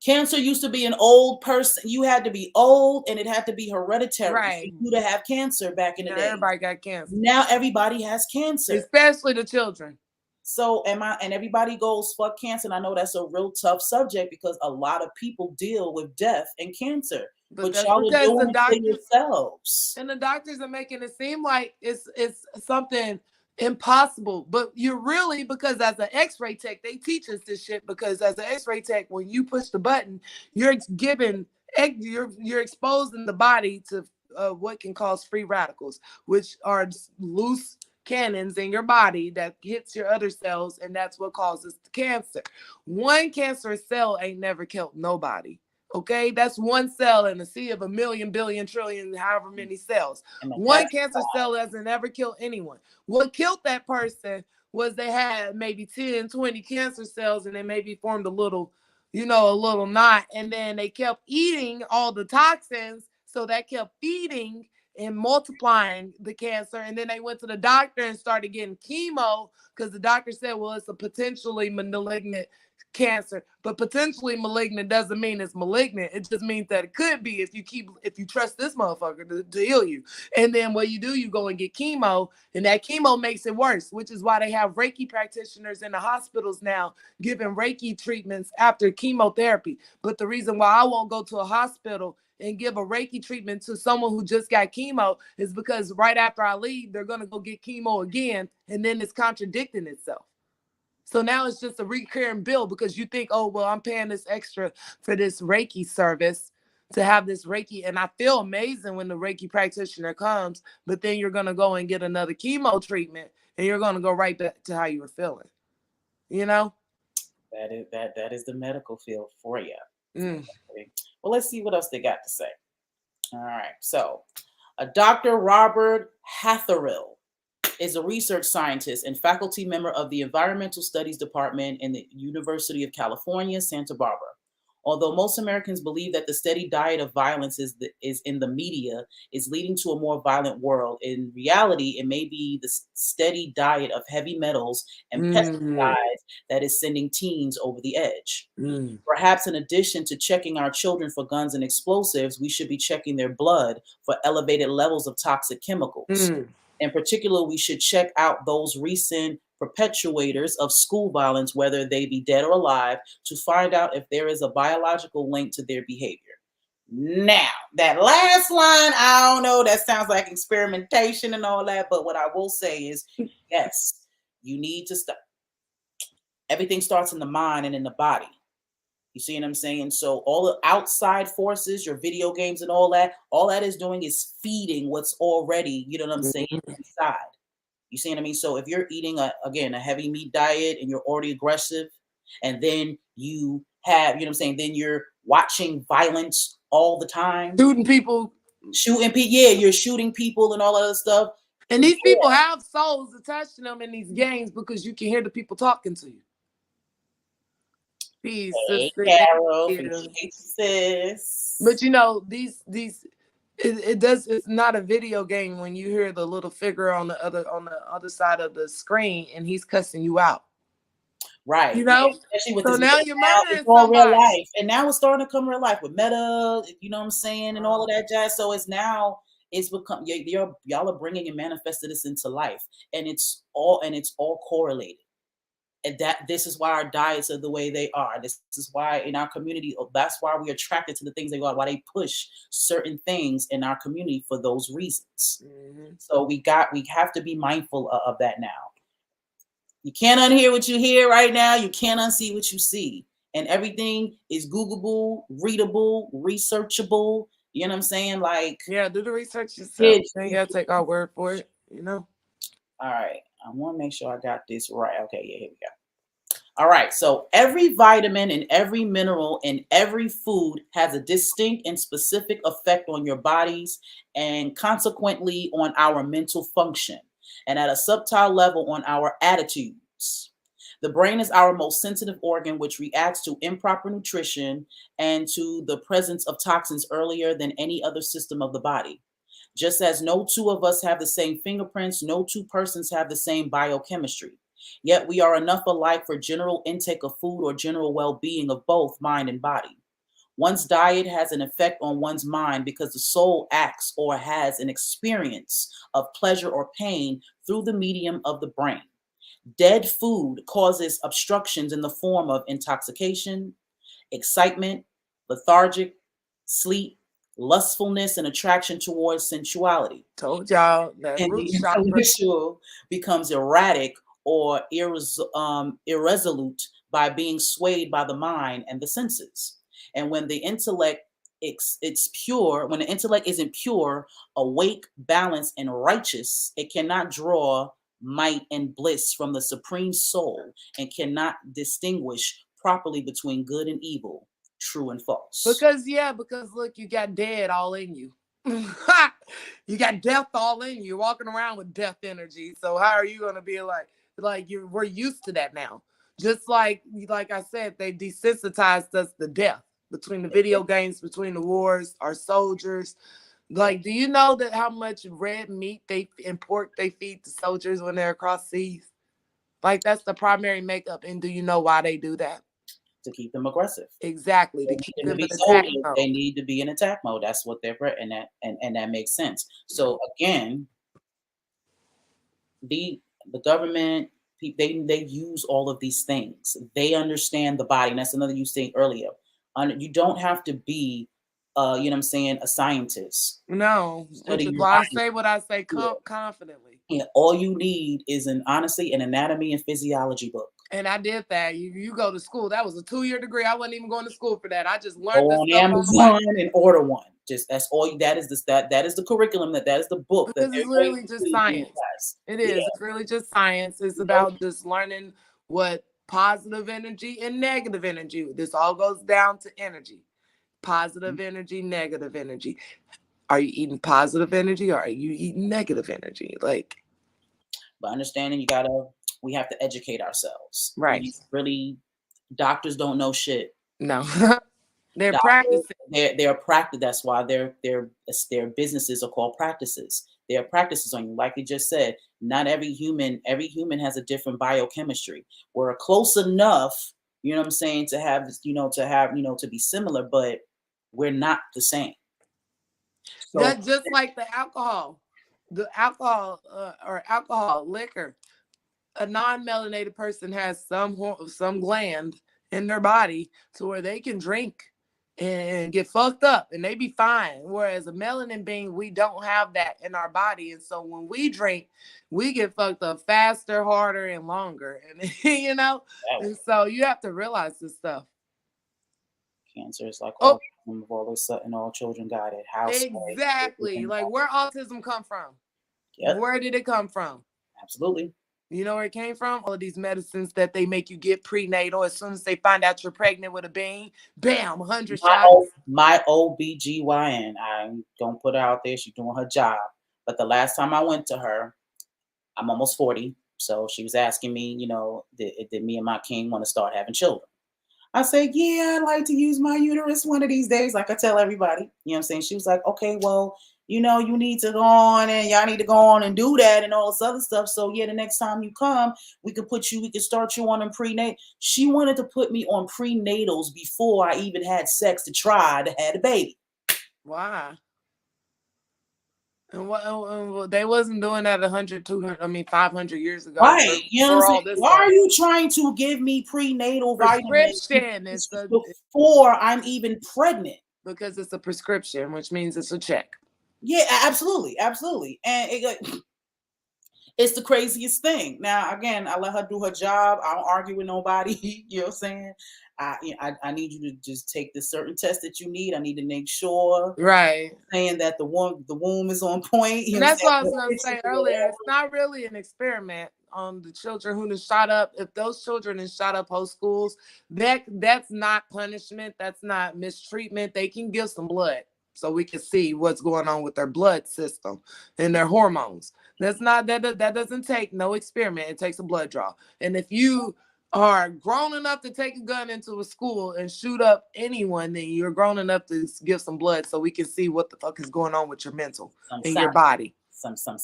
S1: Cancer used to be an old person. You had to be old and it had to be hereditary for
S2: Right.
S1: you to have cancer back in the
S2: Now
S1: day.
S2: everybody got cancer,
S1: Now everybody has cancer.
S2: especially the children.
S1: So and everybody goes fuck cancer. And I know that's a real tough subject because a lot of people deal with death and cancer.
S2: But
S1: But
S2: that's
S1: y'all are
S2: because the
S1: doing it to
S2: doctors
S1: yourselves.
S2: and the doctors are making it seem like it's something impossible, but you're really, because as an x-ray tech they teach us this shit, because as an x-ray tech, when you push the button, you're giving you're exposing the body to what can cause free radicals, which are loose cannons in your body that hits your other cells, and that's what causes the cancer. One cancerous cell ain't never killed nobody. Okay, that's one cell in a sea of a million, billion, trillion, however many cells.
S1: And
S2: One
S1: that's
S2: cancer cell hasn't ever killed anyone. What killed that person was they had maybe 10, 20 cancer cells, and they maybe formed a little, a little knot. And then they kept eating all the toxins. So that kept feeding and multiplying the cancer. And then they went to the doctor and started getting chemo because the doctor said, well, it's a potentially malignant cancer. But potentially malignant doesn't mean it's malignant. It just means that it could be if you trust this motherfucker to heal you. And then what you do, you go and get chemo, and that chemo makes it worse, which is why they have Reiki practitioners in the hospitals now giving Reiki treatments after chemotherapy. But the reason why I won't go to a hospital and give a Reiki treatment to someone who just got chemo is because right after I leave, they're going to go get chemo again, and then it's contradicting itself. So now it's just a recurring bill because you think, oh, well, I'm paying this extra for this Reiki service to have this Reiki. And I feel amazing when the Reiki practitioner comes, but then you're going to go and get another chemo treatment and you're going to go right back to how you were feeling, you know?
S1: that is the medical field for you.
S2: Mm.
S1: Well, let's see what else they got to say. All right. So Dr. Robert Hatherill is a research scientist and faculty member of the Environmental Studies Department in the University of California, Santa Barbara. Although most Americans believe that the steady diet of violence is in the media is leading to a more violent world, in reality, it may be the steady diet of heavy metals and pesticides that is sending teens over the edge. Perhaps in addition to checking our children for guns and explosives, we should be checking their blood for elevated levels of toxic chemicals. In particular, we should check out those recent perpetuators of school violence, whether they be dead or alive, to find out if there is a biological link to their behavior. Now, that last line, I don't know, that sounds like experimentation and all that, but what I will say is, yes, you need to stop. Everything starts in the mind and in the body. You see what I'm saying? So all the outside forces, your video games and all that is doing is feeding what's already, you know what I'm saying, inside. You see what I mean? So if you're eating a heavy meat diet and you're already aggressive, and then you have, you know what I'm saying, then you're watching violence all the time.
S2: Shooting people.
S1: Yeah, you're shooting people and all that other stuff.
S2: And these people have souls attached to them in these games because you can hear the people talking to you. Peace,
S1: Hey,
S2: sister.
S1: Carol, sis.
S2: But you know, it's not a video game when you hear the little figure on the other side of the screen and he's cussing you out.
S1: Right.
S2: You know?
S1: Especially with
S2: so
S1: this
S2: now you're murdering
S1: somebody.
S2: Real
S1: life. And now it's starting to come real life with meta, you know what I'm saying, and all of that jazz. So it's become y'all are bringing and manifesting this into life. And it's all correlated. And this is why our diets are the way they are. This is why in our community, that's why we're attracted to the things they are, why they push certain things in our community for those reasons. So we have to be mindful of that now. You can't unhear what you hear right now. You can't unsee what you see. And everything is Googleable, readable, researchable. You know what I'm saying? Like,
S2: yeah, do the research yourself. You gotta take our word for it, you know?
S1: All right. I want to make sure I got this right. Okay, yeah, here we go. All right. So every vitamin and every mineral in every food has a distinct and specific effect on your bodies and consequently on our mental function and at a subtle level on our attitudes. The brain is our most sensitive organ, which reacts to improper nutrition and to the presence of toxins earlier than any other system of the body. Just as no two of us have the same fingerprints, no two persons have the same biochemistry. Yet we are enough alike for general intake of food or general well-being of both mind and body. One's diet has an effect on one's mind because the soul acts or has an experience of pleasure or pain through the medium of the brain. Dead food causes obstructions in the form of intoxication, excitement, lethargic, sleep, lustfulness, and attraction towards sensuality.
S2: Told y'all that
S1: and
S2: root
S1: the
S2: chakra
S1: intellectual becomes erratic or irresolute by being swayed by the mind and the senses. And when the intellect it's pure, when the intellect isn't pure, awake, balanced, and righteous, it cannot draw might and bliss from the supreme soul and cannot distinguish properly between good and evil, true and false.
S2: Because look, you got dead all in you. You got death all in you. You're walking around with death energy. So how are you gonna be we're used to that now? Just like I said, they desensitized us to death between the video games, between the wars, our soldiers. Like, do you know that how much red meat and pork they feed the soldiers when they're across seas? Like, that's the primary makeup. And do you know why they do that?
S1: To keep them aggressive.
S2: Exactly.
S1: To keep them in attack mode. They need to be in attack mode. That's what they're and that makes sense. So again, the government, they use all of these things. They understand the body, and that's another you saying earlier. You don't have to be you know what I'm saying, a scientist.
S2: No, which is why I say what I say confidently.
S1: Yeah, all you need is honestly an anatomy and physiology book.
S2: And I did that. You go to school. That was a 2-year degree. I wasn't even going to school for that. I just learned
S1: go on Amazon and order one. Just that's all. That is the curriculum. That is the book.
S2: Because it's literally just science. It is. Yeah. It's really just science. It's about just learning what positive energy and negative energy. This all goes down to energy. Positive energy, negative energy. Are you eating positive energy or are you eating negative energy? Like,
S1: but understanding we have to educate ourselves.
S2: right.
S1: Really, doctors don't know shit.
S2: No. They're
S1: Doctors,
S2: practicing.
S1: they're practice. That's why their businesses are called practices. They are practices on you. Like you just said, not every human has a different biochemistry. We're close enough, you know what I'm saying, to have to be similar, but we're not the same. So
S2: That's just like the alcohol. The alcohol or alcohol, liquor. A non-melanated person has some gland in their body to where they can drink and get fucked up and they be fine. Whereas a melanin being, we don't have that in our body. And so when we drink, we get fucked up faster, harder, and longer. And and so you have to realize this stuff.
S1: Cancer is like all of a sudden all children got it. How
S2: exactly. Like where autism come from? Yep. Where did it come from?
S1: Absolutely.
S2: You know where it came from? All of these medicines that they make you get prenatal. As soon as they find out you're pregnant with a being, bam, 100 shots.
S1: My OBGYN, I'm going to put her out there. She's doing her job. But the last time I went to her, I'm almost 40. So she was asking me, did me and my king want to start having children? I said, yeah, I'd like to use my uterus one of these days. Like I tell everybody, you know what I'm saying? She was like, okay, well, you need to go on and y'all need to go on and do that and all this other stuff. So yeah, the next time you come, we can start you on a prenatal. She wanted to put me on prenatals before I even had sex to try to have a baby.
S2: Why? And they wasn't doing that 100, 200, 500 years ago.
S1: Right. You know what I'm saying? Why are you trying to give me prenatal vitamins before I'm even pregnant?
S2: Because it's a prescription, which means it's a check.
S1: Yeah, absolutely. Absolutely. And it's the craziest thing. Now, again, I let her do her job. I don't argue with nobody. You know what I'm saying? I need you to just take the certain test that you need. I need to make sure,
S2: right,
S1: saying that the womb is on point.
S2: And that's what I was going to say earlier. It's not really an experiment on the children who just shot up. If those children is shot up post schools, that's not punishment. That's not mistreatment. They can give some blood so we can see what's going on with their blood system and their hormones. That doesn't take no experiment. It takes a blood draw. And if you are grown enough to take a gun into a school and shoot up anyone, then you're grown enough to give some blood so we can see what the fuck is going on with your mental and your body.
S1: Something.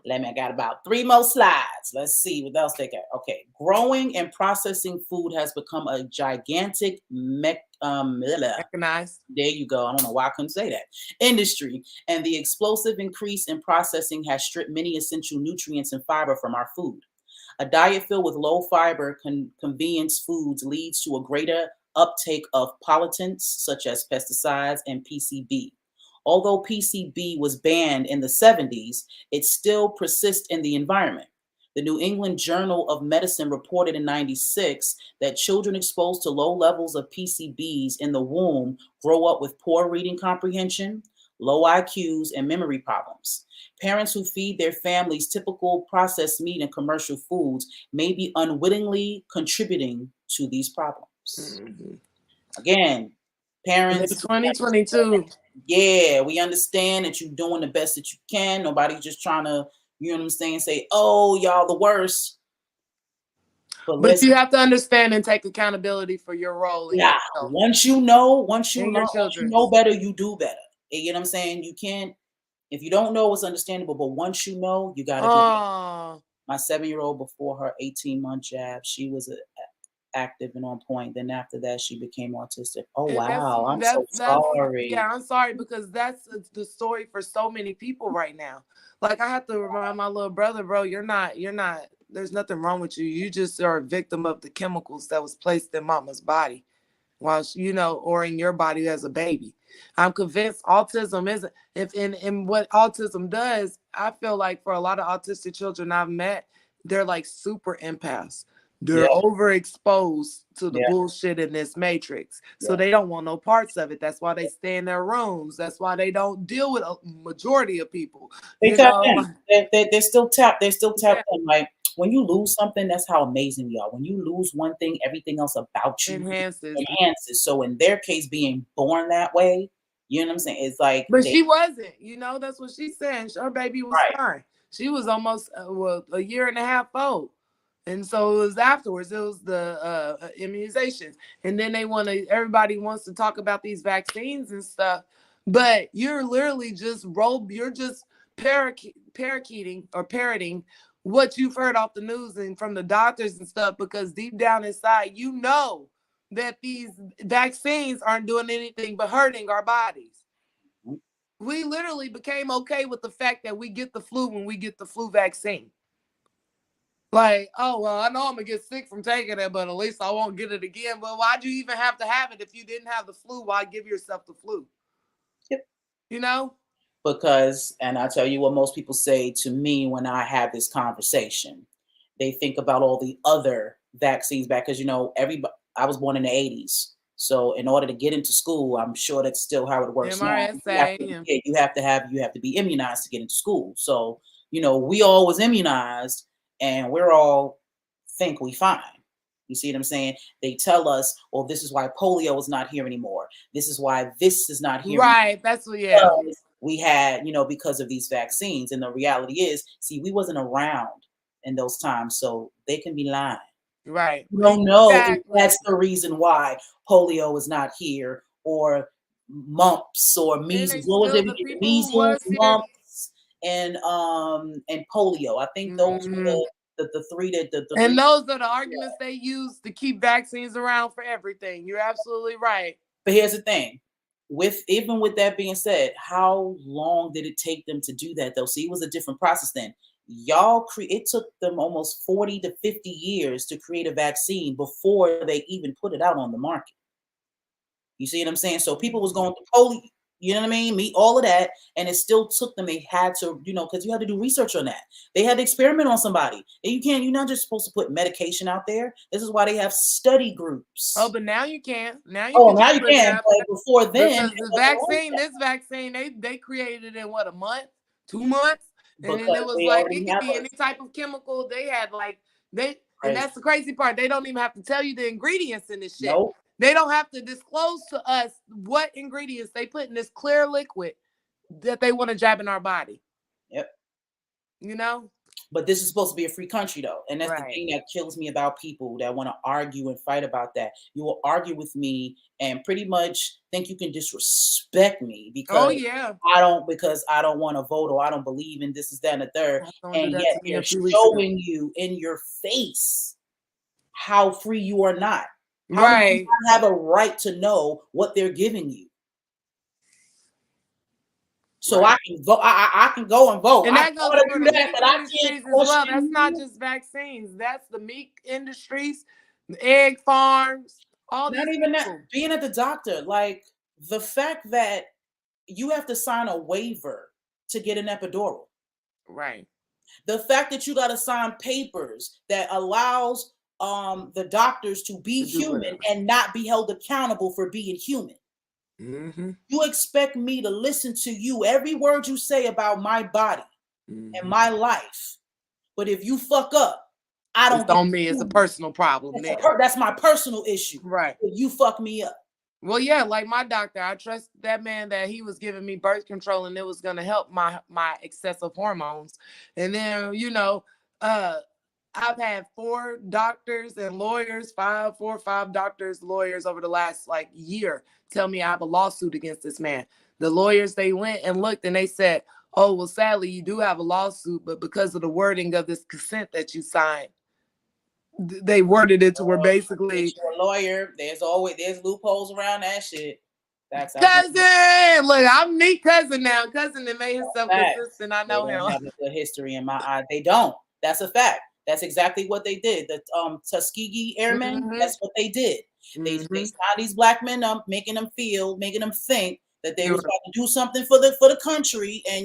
S2: Yeah,
S1: I got about 3 more slides. Let's see what else they got. Okay, growing and processing food has become a gigantic
S2: mechanized.
S1: There you go. I don't know why I couldn't say that. Industry, and the explosive increase in processing has stripped many essential nutrients and fiber from our food. A diet filled with low fiber convenience foods leads to a greater uptake of pollutants such as pesticides and PCB. Although PCB was banned in the 70s, it still persists in the environment. The New England Journal of Medicine reported in 1996 that children exposed to low levels of PCBs in the womb grow up with poor reading comprehension, low IQs, and memory problems. Parents who feed their families typical processed meat and commercial foods may be unwittingly contributing to these problems. Mm-hmm. Again, parents.
S2: It's 2022.
S1: Yeah, we understand that you're doing the best that you can. Nobody's just trying to, you know what I'm saying, say, oh, y'all the worst.
S2: But you have to understand and take accountability for your role.
S1: Yeah, once you know better, you do better. You know what I'm saying? You can't, if you don't know, it's understandable. But once you know, you got to do it. My 7-year-old, before her 18-month jab, she was active and on point. Then after that, she became autistic. Oh, wow. I'm so sorry.
S2: Yeah, I'm sorry, because that's the story for so many people right now. Like, I have to remind my little brother, bro, you're not, there's nothing wrong with you. You just are a victim of the chemicals that was placed in mama's body while, or in your body as a baby. I'm convinced autism isn't, and what autism does, I feel like for a lot of autistic children I've met, they're like super empaths. They're overexposed to the bullshit in this matrix. So they don't want no parts of it. That's why they stay in their rooms. That's why they don't deal with a majority of people.
S1: They're still tapped in. Like, when you lose something, that's how amazing we are. When you lose one thing, everything else about you
S2: Enhances.
S1: enhances. So in their case, being born that way, you know what I'm saying? It's like
S2: But she wasn't, that's what she's saying. Her baby was
S1: right.
S2: fine. She was almost a year and a half old. And so it was afterwards, it was the immunizations. And then everybody wants to talk about these vaccines and stuff. But you're literally you're just parroting what you've heard off the news and from the doctors and stuff, because deep down inside, that these vaccines aren't doing anything but hurting our bodies. We literally became okay with the fact that we get the flu when we get the flu vaccine. Like, oh, well, I know I'm going to get sick from taking it, but at least I won't get it again. But why'd you even have to have it if you didn't have the flu? Why give yourself the flu?
S1: Yep.
S2: Because,
S1: and I tell you what most people say to me when I have this conversation. They think about all the other vaccines back, because, I was born in the 80s. So in order to get into school, I'm sure that's still how it works now. You have to be immunized to get into school. So, we all was immunized, and we're all think we fine. You see what I'm saying? They tell us, well, this is why polio is not here anymore. This is why this is not here.
S2: Right. That's what,
S1: we had, because of these vaccines. And the reality is, see, we wasn't around in those times, so they can be lying.
S2: Right.
S1: We don't know if that's the reason why polio is not here, or mumps or measles. What was it? Measles, mumps, and polio. I think those were the three that
S2: and those are the arguments they use to keep vaccines around for everything. You're absolutely right.
S1: But here's the thing. Even with that being said, how long did it take them to do that though? See, it was a different process then. It took them almost 40 to 50 years to create a vaccine before they even put it out on the market. You see what I'm saying? So people was going through polio, you know what I mean? Meet all of that, and it still took them. They had to, because you had to do research on that. They had to experiment on somebody. And you're not just supposed to put medication out there. This is why they have study groups.
S2: Oh, but now you can. Now you
S1: can. But before then,
S2: this vaccine, they created it in what, a month, 2 months? And then it was like, it could be any type of chemical. They had and that's the crazy part. They don't even have to tell you the ingredients in this shit.
S1: Nope.
S2: They don't have to disclose to us what ingredients they put in this clear liquid that they want to jab in our body.
S1: Yep.
S2: But
S1: this is supposed to be a free country, though. And that's the thing that kills me about people that want to argue and fight about that. You will argue with me and pretty much think you can disrespect me because I don't want to vote, or I don't believe in this, is that, and the third. And yet they're showing you in your face how free you are not. How do you have a right to know what they're giving you? So I can vote. I can go and vote.
S2: And that goes for the meat industries as well. That's not just vaccines. That's the meat industries, the egg farms, all these.
S1: Not even that. Being at the doctor, like the fact that you have to sign a waiver to get an epidural.
S2: Right.
S1: The fact that you got to sign papers that allows the doctors to be human and not be held accountable for being human.
S2: Mm-hmm.
S1: You expect me to listen to you, every word you say about my body and my life. But if you fuck up, I don't.
S2: It's on me. It's a personal problem.
S1: That's my personal issue.
S2: Right.
S1: If you fuck me up.
S2: Well, yeah, like my doctor, I trust that man that he was giving me birth control and it was going to help my excessive hormones. And then, I've had 4 doctors and lawyers, 4 or 5 doctors, lawyers over the last year tell me I have a lawsuit against this man. The lawyers, they went and looked and they said, oh, well, sadly, you do have a lawsuit, but because of the wording of this consent that you signed, they worded it to where basically
S1: you're a lawyer. There's loopholes around that shit.
S2: That's cousin. Look, I'm neat cousin now. Cousin that made himself consistent. I know him.
S1: They don't have a good history in my eye. They don't. That's a fact. That's exactly what they did. The Tuskegee Airmen, that's what they did. They signed these black men up, making them think that they was about to do something for the country and,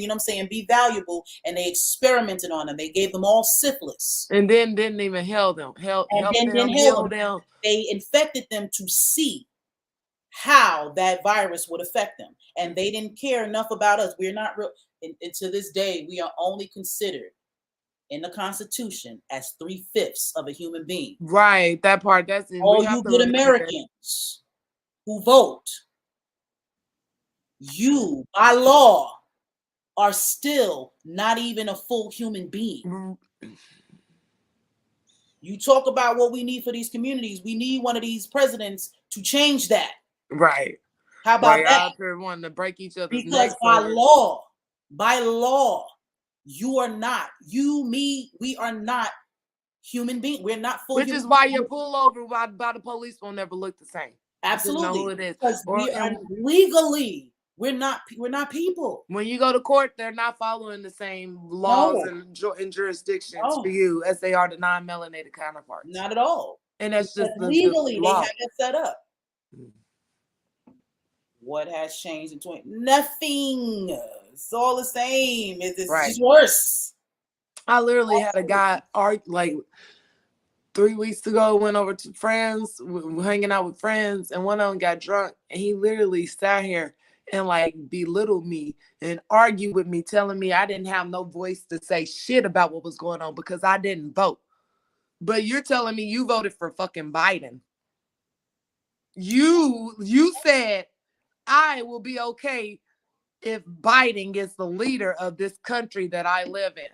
S1: be valuable. And they experimented on them. They gave them all syphilis.
S2: And then didn't even heal them. Heal them.
S1: They infected them to see how that virus would affect them. And they didn't care enough about us. We're not real. And to this day, we are only considered in the Constitution as 3/5 of a human being.
S2: Right, that part. That's it.
S1: All you good Americans who vote, you by law are still not even a full human being. You talk about what we need for these communities. We need one of these presidents to change that.
S2: Right.
S1: How about that?
S2: Out there wanting to break each other's
S1: because by law, you are not, you, me, we are not human beings. We're not full.
S2: Which is why your pullover by the police will never look the same.
S1: Absolutely.
S2: You know who it is.
S1: Because we are legally, we're not people.
S2: When you go to court, they're not following the same laws and jurisdictions for you as they are the non-melanated counterparts.
S1: Not at all.
S2: And that's just
S1: legally they have it set up. What has changed in 20? Nothing. It's all the same. It's just worse.
S2: I literally had a guy like 3 weeks ago, went over to friends, hanging out with friends, and one of them got drunk, and he literally sat here and like belittled me and argued with me, telling me I didn't have no voice to say shit about what was going on because I didn't vote. But you're telling me you voted for fucking Biden. You said I will be okay if Biden gets the leader of this country that I live in.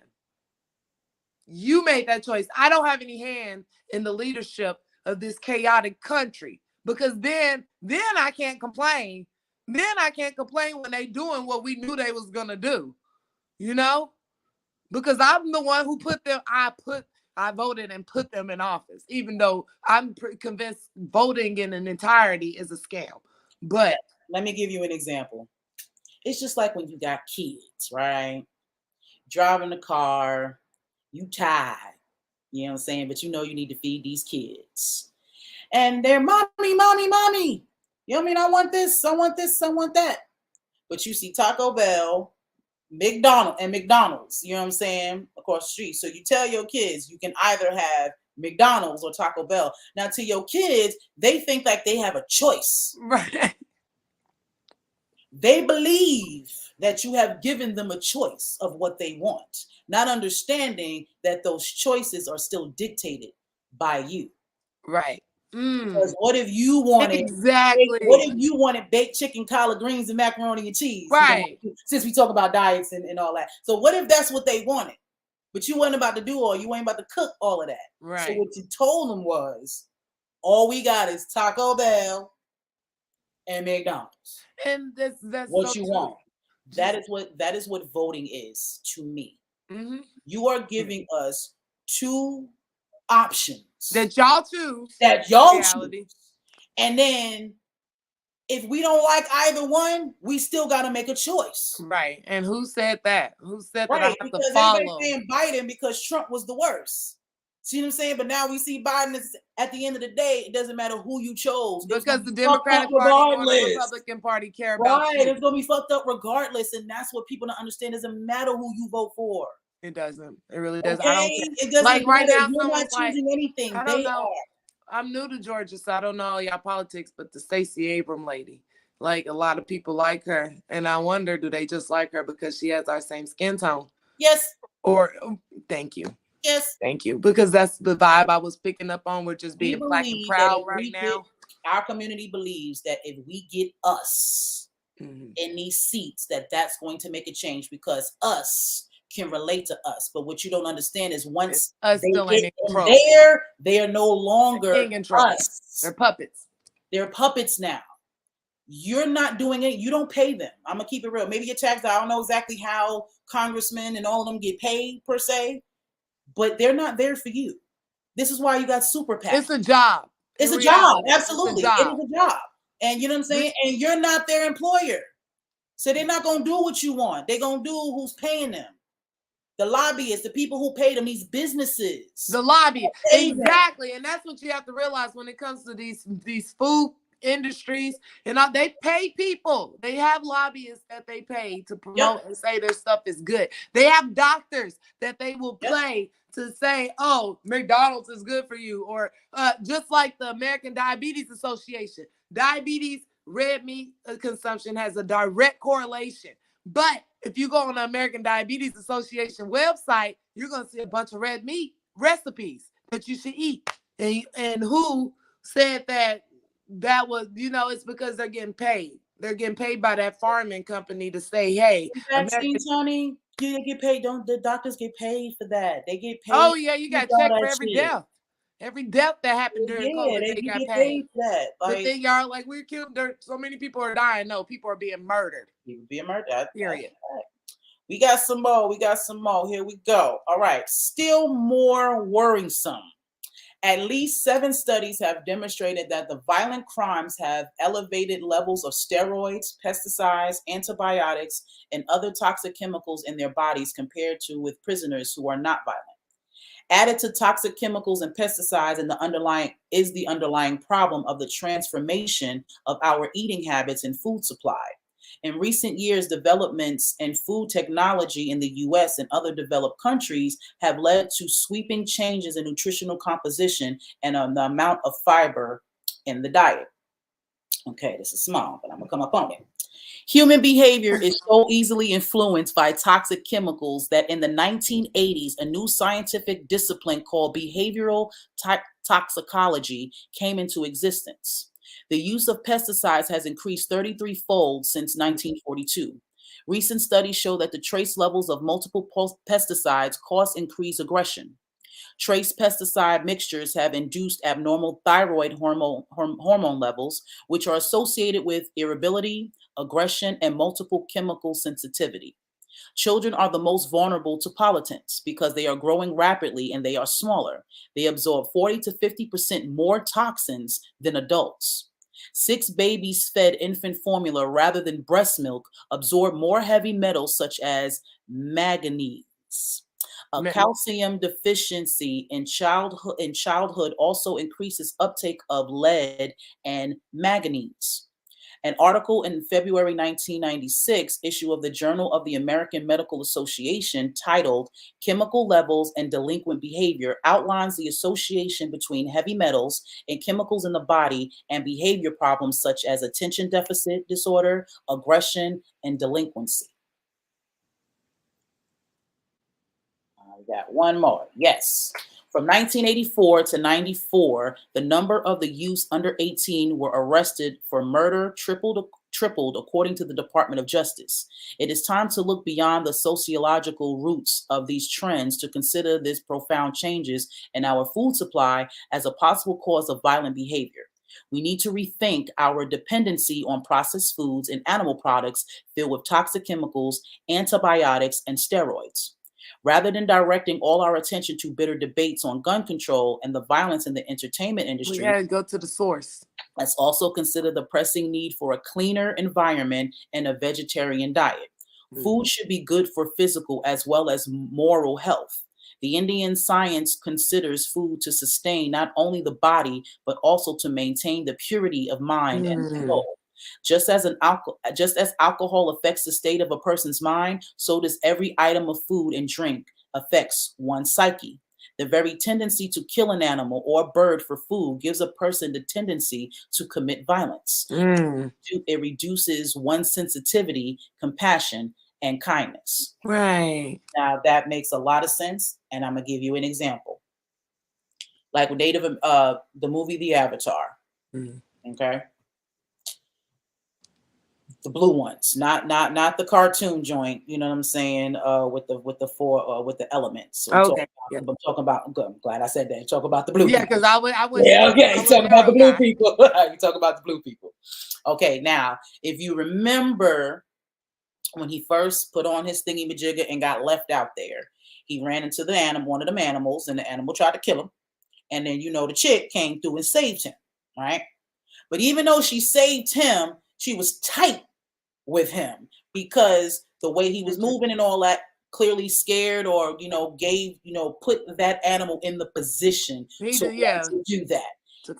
S2: You made that choice. I don't have any hand in the leadership of this chaotic country because then I can't complain. Then I can't complain when they doing what we knew they was gonna do, you know? Because I'm the one who put them. I voted and put them in office, even though I'm convinced voting in an entirety is a scam. But
S1: let me give you an example. It's just like when you got kids, right? Driving the car, you tired, you know what I'm saying? But you know you need to feed these kids. And they're mommy, mommy, mommy. You know what I mean? I want this, I want this, I want that. But you see Taco Bell, McDonald's, you know what I'm saying, across the street. So you tell your kids you can either have McDonald's or Taco Bell. Now to your kids, they think like they have a choice.
S2: Right.
S1: They believe that you have given them a choice of what they want, not understanding that those choices are still dictated by you.
S2: Right.
S1: Because what if you wanted what if you wanted baked chicken, collard greens, and macaroni and cheese?
S2: Right.
S1: You know, since we talk about diets and all that. So what if that's what they wanted? But you weren't about to do you ain't about to cook all of that.
S2: Right.
S1: So what you told them was, all we got is Taco Bell and McDonald's.
S2: And that's
S1: what you want. That is what voting is to me.
S2: Mm-hmm.
S1: You are giving us two options
S2: that y'all choose.
S1: Choose. And then if we don't like either one, we still got to make a choice.
S2: Right. And who said that? Who said
S1: that
S2: I have
S1: because
S2: to follow?
S1: Everybody's saying Biden because Trump was the worst. See what I'm saying? But now we see Biden at the end of the day, it doesn't matter who you chose.
S2: Because the Democratic Party or the Republican Party care about
S1: you. Right. It's going to be fucked up regardless. And that's what people don't understand. It doesn't matter who you vote for.
S2: It doesn't. It really doesn't.
S1: Okay?
S2: I don't care.
S1: It doesn't
S2: like right now,
S1: you're not choosing anything.
S2: I don't know. I'm new to Georgia, so I don't know all y'all politics, but the Stacey Abrams lady, like a lot of people like her. And I wonder, do they just like her because she has our same skin tone?
S1: Yes.
S2: Or, thank you.
S1: Yes.
S2: Thank you. Because that's the vibe I was picking up on. We're just being black and proud right now.
S1: Our community believes that if we get us in these seats, that's going to make a change because us can relate to us. But what you don't understand is once they get in there, they are no longer us.
S2: They're puppets.
S1: They're puppets now. You're not doing it. You don't pay them. I'm going to keep it real. Maybe your tax, I don't know exactly how congressmen and all of them get paid per se, but they're not there for you. This is why you got super PAC.
S2: It's a job.
S1: It's a job. Absolutely. It is a job. And you know what I'm saying? And you're not their employer. So they're not going to do what you want. They're going to do who's paying them. The lobbyists, the people who pay them, these businesses.
S2: The lobbyists. Exactly. And that's what you have to realize when it comes to these food industries. And they pay people. They have lobbyists that they pay to promote and say their stuff is good. They have doctors that they will play to say, oh, McDonald's is good for you. Or just like the American Diabetes Association. Diabetes, red meat consumption has a direct correlation. But if you go on the American Diabetes Association website, you're going to see a bunch of red meat recipes that you should eat. And who said that was, it's because they're getting paid. They're getting paid by that farming company to say, hey,
S1: Vaccines, honey, you get paid. Don't the doctors get paid for that? They get paid.
S2: Oh, yeah, you got checked for
S1: that
S2: every
S1: shit.
S2: death. Every death that happened during COVID, they
S1: you
S2: got
S1: get
S2: paid.
S1: for that.
S2: But then y'all like, we're killed. So many people are dying. No, people are being murdered.
S1: People being murdered.
S2: Period.
S1: We got some more. Here we go. All right. Still more worrisome. At least 7 studies have demonstrated that the violent crimes have elevated levels of steroids, pesticides, antibiotics, and other toxic chemicals in their bodies compared to with prisoners who are not violent. Added to toxic chemicals and pesticides and the underlying problem of the transformation of our eating habits and food supply. In recent years, developments in food technology in the US and other developed countries have led to sweeping changes in nutritional composition and the amount of fiber in the diet. Okay, this is small, but I'm gonna come up on it. Human behavior is so easily influenced by toxic chemicals that in the 1980s, a new scientific discipline called behavioral toxicology came into existence. The use of pesticides has increased 33-fold since 1942. Recent studies show that the trace levels of multiple pesticides cause increased aggression. Trace pesticide mixtures have induced abnormal thyroid hormone levels, which are associated with irritability, aggression, and multiple chemical sensitivity. Children are the most vulnerable to pollutants because they are growing rapidly and they are smaller. They absorb 40 to 50% more toxins than adults. 6 babies fed infant formula rather than breast milk absorb more heavy metals such as manganese. A calcium deficiency in childhood also increases uptake of lead and manganese. An article in February 1996 issue of the Journal of the American Medical Association titled Chemical Levels and Delinquent Behavior outlines the association between heavy metals and chemicals in the body and behavior problems such as attention deficit disorder, aggression, and delinquency. We got one more. Yes. From 1984 to 94, the number of the youths under 18 were arrested for murder tripled according to the Department of Justice. It is time to look beyond the sociological roots of these trends to consider these profound changes in our food supply as a possible cause of violent behavior. We need to rethink our dependency on processed foods and animal products filled with toxic chemicals, antibiotics, and steroids. Rather than directing all our attention to bitter debates on gun control and the violence in the entertainment industry,
S2: we gotta go to the source.
S1: Let's also consider the pressing need for a cleaner environment and a vegetarian diet. Food should be good for physical as well as moral health. The Indian science considers food to sustain not only the body, but also to maintain the purity of mind and soul. Just as alcohol affects the state of a person's mind, so does every item of food and drink affects one's psyche. The very tendency to kill an animal or a bird for food gives a person the tendency to commit violence. It reduces one's sensitivity, compassion, and kindness.
S2: Right.
S1: Now that makes a lot of sense, and I'm gonna give you an example. Like the movie The Avatar. Okay. The blue ones, not the cartoon joint. You know what I'm saying? With the elements. So
S2: okay.
S1: I'm talking about. I'm glad I said that. Talk about the blue.
S2: Yeah, because I would.
S1: Yeah, okay. Talk about the blue people. You talk about the blue people. Okay, now if you remember when he first put on his thingy majigger and got left out there, he ran into one of them animals, and the animal tried to kill him. And then the chick came through and saved him, right? But even though she saved him, she was tight with him because the way he was moving and all that clearly scared or put that animal in the position to do that.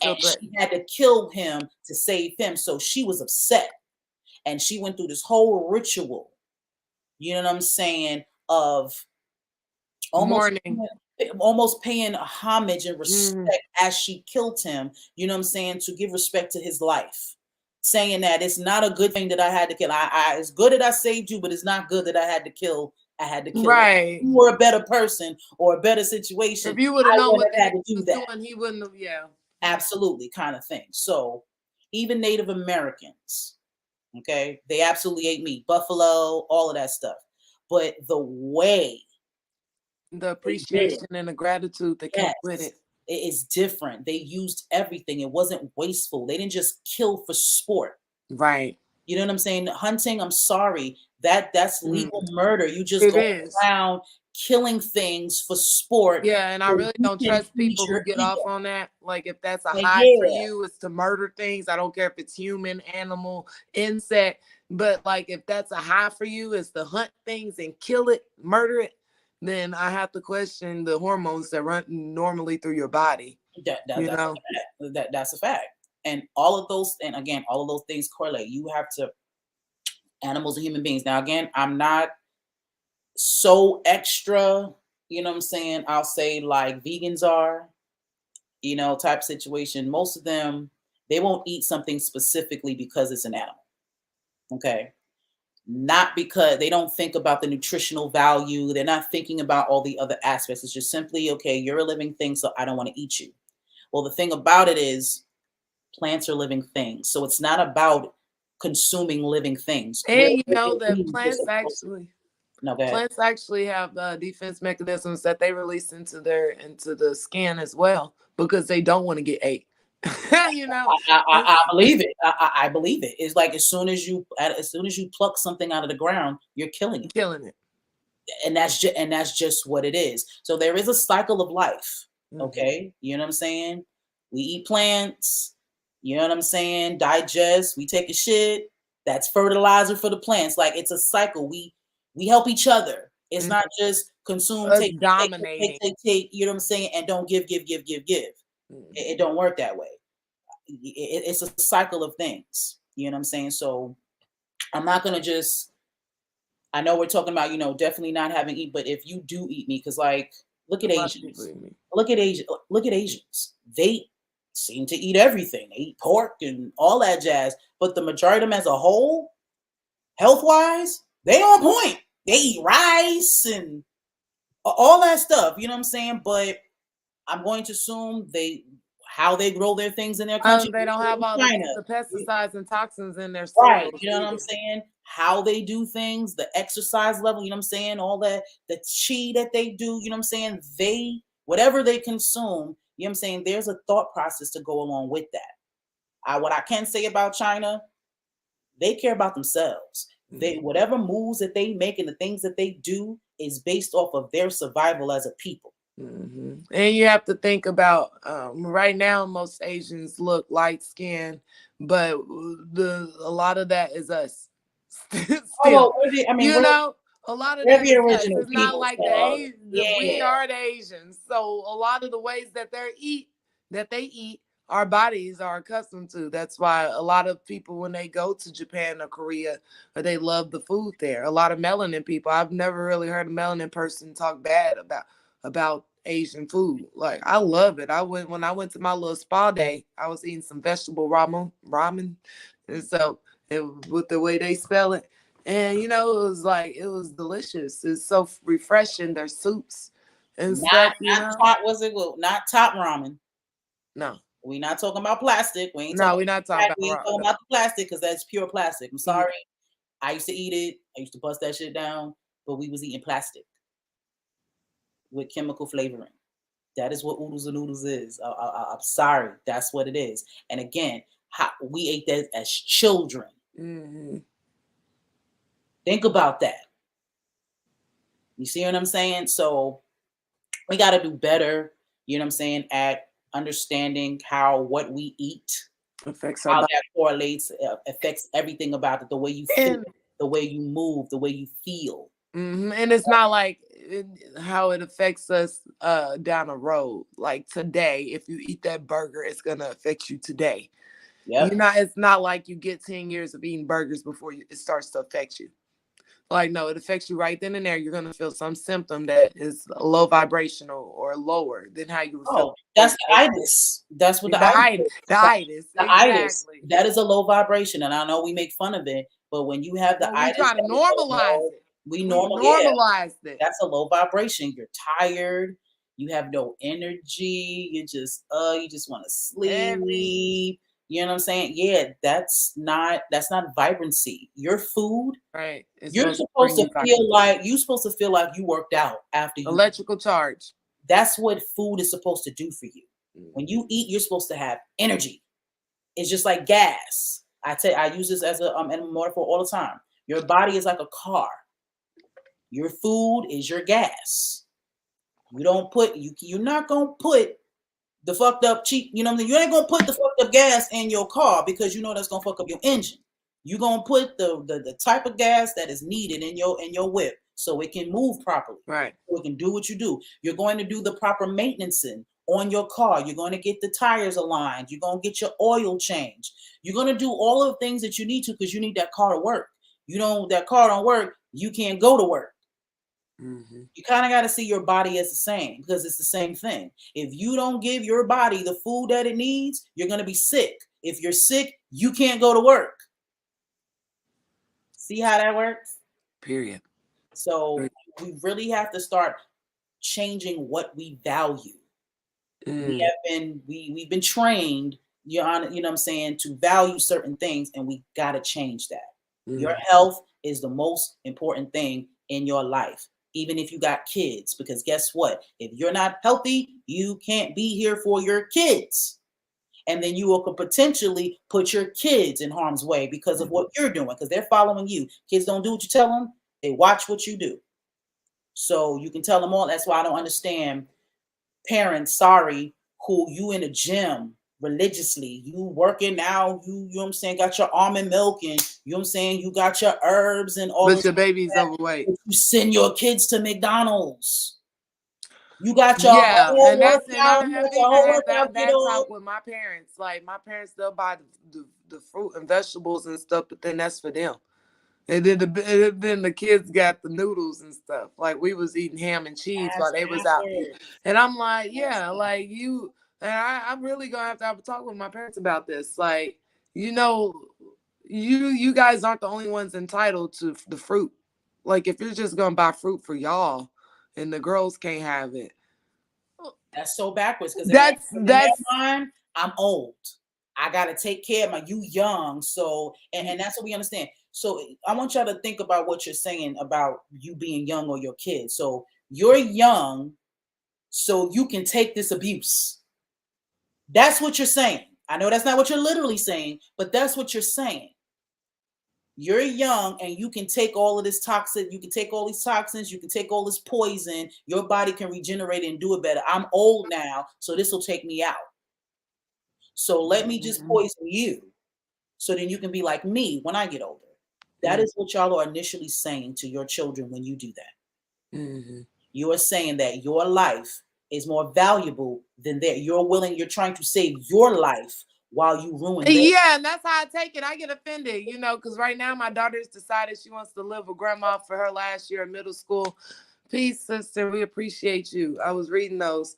S1: And she had to kill him to save him. So she was upset. And she went through this whole ritual, you know what I'm saying, of almost paying homage and respect as she killed him, you know what I'm saying, to give respect to his life, saying that it's not a good thing that I had to kill. It's good that I saved you, but it's not good that I had to kill. I had to kill it.
S2: Right.
S1: If you were a better person or a better situation,
S2: If you would have
S1: I
S2: known
S1: would
S2: what
S1: have
S2: the
S1: had
S2: heck
S1: to
S2: he
S1: do
S2: was
S1: that.
S2: doing, he wouldn't have. Yeah.
S1: Absolutely, kind of thing. So even Native Americans, okay, they absolutely ate meat, buffalo, all of that stuff. But the way
S2: The
S1: they did
S2: appreciation
S1: it,
S2: and the gratitude that came with
S1: yes,
S2: it.
S1: it is different. They used everything. It wasn't wasteful. They didn't just kill for sport.
S2: Right.
S1: You know what I'm saying? Hunting, I'm sorry, that's
S2: Mm.
S1: legal murder. You just
S2: It
S1: go
S2: is.
S1: around killing things for sport
S2: Yeah, and I
S1: so
S2: really
S1: you
S2: don't
S1: can
S2: trust
S1: feed
S2: people who
S1: your
S2: get off
S1: ego.
S2: on that. Like, if that's a
S1: Like,
S2: high for
S1: yeah,
S2: you, it's to murder things. I don't care if it's human, animal, insect. But like, if that's a high for you, is to hunt things and kill it, murder it, then I have to question the hormones that run normally through your body. You
S1: that's a
S2: know.
S1: fact. That's a fact. And all of those, and again, all of those things correlate. You have to animals and human beings. Now, again, I'm not so extra, you know what I'm saying? I'll say like vegans are, type situation. Most of them, they won't eat something specifically because it's an animal. Okay. Not because they don't think about the nutritional value. They're not thinking about all the other aspects. It's just simply, okay, you're a living thing, so I don't want to eat you. Well, the thing about it is plants are living things. So it's not about consuming living things.
S2: And you know that
S1: No, go ahead.
S2: plants actually have defense mechanisms that they release into the skin as well because they don't want to get ate. You know,
S1: I believe it. I believe it. It's like as soon as you pluck something out of the ground, you're killing it,
S2: killing it.
S1: and that's just what it is. So there is a cycle of life.
S2: Mm-hmm.
S1: Okay, you know what I'm saying? We eat plants. You know what I'm saying? Digest. We take a shit. That's fertilizer for the plants. Like it's a cycle. We help each other. It's not just consume,
S2: Us
S1: take,
S2: dominating.
S1: take. You know what I'm saying? And don't give, give, give, give, give. It don't work that way. It's a cycle of things. You know what I'm saying? So I'm not gonna just. I know we're talking about definitely not having eat, but if you do eat meat, because like look at
S2: A lot of people
S1: Asians,
S2: eat meat.
S1: look at Asians. They seem to eat everything. They eat pork and all that jazz, but the majority of them as a whole, health wise, they on point. They eat rice and all that stuff. You know what I'm saying? But I'm going to assume how they grow their things in their country.
S2: They don't have all
S1: China.
S2: the pesticides and toxins in their
S1: Right.
S2: soils
S1: You know what I'm
S2: either.
S1: saying? How they do things, the exercise level, you know what I'm saying? All the chi that they do, you know what I'm saying? Whatever they consume, you know what I'm saying? There's a thought process to go along with that. What I can say about China, they care about themselves. Whatever moves that they make and the things that they do is based off of their survival as a people.
S2: Mm-hmm. And you have to think about right now, most Asians look light skinned, but a lot of that is us.
S1: Oh,
S2: Still,
S1: well, I mean,
S2: you know, a lot of
S1: we're
S2: that
S1: the
S2: is us.
S1: original
S2: It's not
S1: people,
S2: like
S1: so
S2: we
S1: yeah.
S2: are the Asians. So a lot of the ways that they eat, our bodies are accustomed to. That's why a lot of people, when they go to Japan or Korea, or they love the food there. A lot of melanin people. I've never really heard a melanin person talk bad about Asian food. Like I love it. When I went to my little spa day, I was eating some vegetable ramen, and so with the way they spell it, and it was delicious. It's so refreshing. Their soups and
S1: Not
S2: stuff. You
S1: not
S2: know,
S1: top what's it called? Not top ramen.
S2: no,
S1: We not talking about plastic. We ain't talking
S2: no, we're not talking
S1: about
S2: about
S1: we ain't talking
S2: no.
S1: about the plastic because that's pure plastic. I'm
S2: Yeah.
S1: sorry. I used to eat it. I used to bust that shit down, but we was eating plastic with chemical flavoring. That is what oodles and noodles is. I'm sorry. That's what it is. And again, we ate that as children.
S2: Mm-hmm.
S1: Think about that. You see what I'm saying? So we got to do better, you know what I'm saying, at understanding how what we eat,
S2: Affects our
S1: how
S2: body.
S1: that correlates, affects everything about it, the way you think,
S2: And
S1: the way you move, the way you feel.
S2: and it's not like how it affects us down a road. Like today, if you eat that burger, it's gonna affect you today.
S1: Yep.
S2: It's not like you get 10 years of eating burgers before it starts to affect you. Like, no, it affects you right then and there. You're going to feel some symptom that is low vibrational or lower than how you would feel.
S1: Oh, that's the itis. That's what the itis is.
S2: The itis,
S1: The itis.
S2: exactly.
S1: That is a low vibration, and I know we make fun of it, but when you have the
S2: Well, we
S1: itis,
S2: try to normalize it.
S1: we
S2: We
S1: normal, yeah,
S2: normalized it.
S1: that's a low vibration. You're tired. You have no energy. You just want to sleep. You know what I'm saying? Yeah, that's not vibrancy. Your food,
S2: Right. It's
S1: you're
S2: supposed to bring
S1: supposed to
S2: you back.
S1: feel like you worked out after you.
S2: Electrical charge.
S1: That's what food is supposed to do for you.
S2: Mm.
S1: When you eat, you're supposed to have energy. It's just like gas. I use this as a metaphor all the time. Your body is like a car. Your food is your gas. You're not gonna put the fucked up cheap, you know what I mean? You ain't gonna put the fucked up gas in your car because you know that's gonna fuck up your engine. You're gonna put the type of gas that is needed in your whip so it can move properly.
S2: Right.
S1: So it can do what you do. You're going to do the proper maintenance on your car. You're going to get the tires aligned. You're going to get your oil changed. You're going to do all of the things that you need to because you need that car to work. That car don't work, you can't go to work.
S2: Mm-hmm.
S1: You kind of got to see your body as the same because it's the same thing. If you don't give your body the food that it needs, you're going to be sick. If you're sick, you can't go to work. See how that works?
S2: Period.
S1: So we really have to start changing what we value. We've been trained, you know what I'm saying, to value certain things, and we got to change that. Your health is the most important thing in your life, even if you got kids, because guess what? If you're not healthy, you can't be here for your kids. And then you will potentially put your kids in harm's way because of what you're doing, because they're following you. Kids don't do what you tell them. They watch what you do. So you can tell them all. That's why I don't understand parents, who you in the gym religiously, you working out, you know what I'm saying, got your almond milk and you know what I'm saying, you got your herbs and all.
S2: But your baby's overweight.
S1: You send your kids to McDonald's. You got your
S2: whole and that's
S1: workout,
S2: and I had that talk with my parents. Like my parents, they'll buy the fruit and vegetables and stuff, but then that's for them. And then the kids got the noodles and stuff. Like we was eating ham and cheese while they was out. And I'm like, yeah, like you. And I'm really gonna have a talk with my parents about this. Like, you guys aren't the only ones entitled to the fruit. Like if you're just gonna buy fruit for y'all, and the girls can't have it.
S1: That's so backwards. Because
S2: that's
S1: mine. I'm old. I gotta take care of you young. So and that's what we understand. So I want y'all to think about what you're saying about you being young or your kids. So you're young, so you can take this abuse. That's what you're saying. I know that's not what you're literally saying, but that's what you're saying. You're young and you can take all of this toxic, you can take all these toxins, you can take all this poison, your body can regenerate and do it better. I'm old now, so this will take me out. So let me just poison you so then you can be like me when I get older. That is what y'all are initially saying to your children when you do that. You are saying that your life is more valuable than that. You're trying to save your life while you ruin theirs.
S2: Yeah, and that's how I take it. I get offended, because right now my daughter's decided she wants to live with grandma for her last year of middle school. Peace, sister. We appreciate you. I was reading those.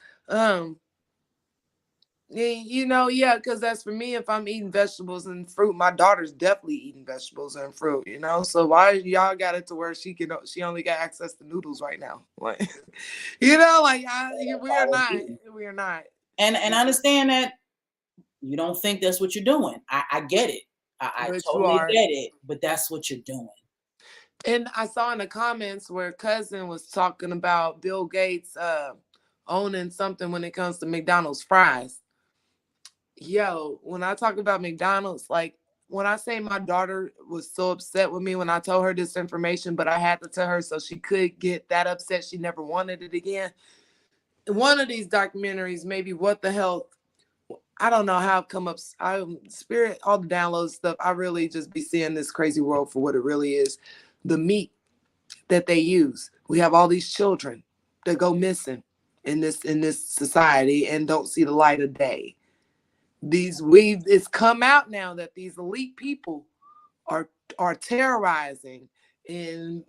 S2: Because that's for me. If I'm eating vegetables and fruit, my daughter's definitely eating vegetables and fruit. So why y'all got it to where she only got access to noodles right now? Like, we are not.
S1: And I understand that you don't think that's what you're doing. I get it. I totally get it. But that's what you're doing.
S2: And I saw in the comments where Cousin was talking about Bill Gates owning something when it comes to McDonald's fries. Yo, when I talk about McDonald's, like when I say my daughter was so upset with me when I told her this information, but I had to tell her so she could get that upset. She never wanted it again. One of these documentaries, maybe What the Hell, I don't know how it come up. Spirit, all the download stuff. I really just be seeing this crazy world for what it really is. The meat that they use. We have all these children that go missing in this society and don't see the light of day. It's come out now that these elite people are terrorizing and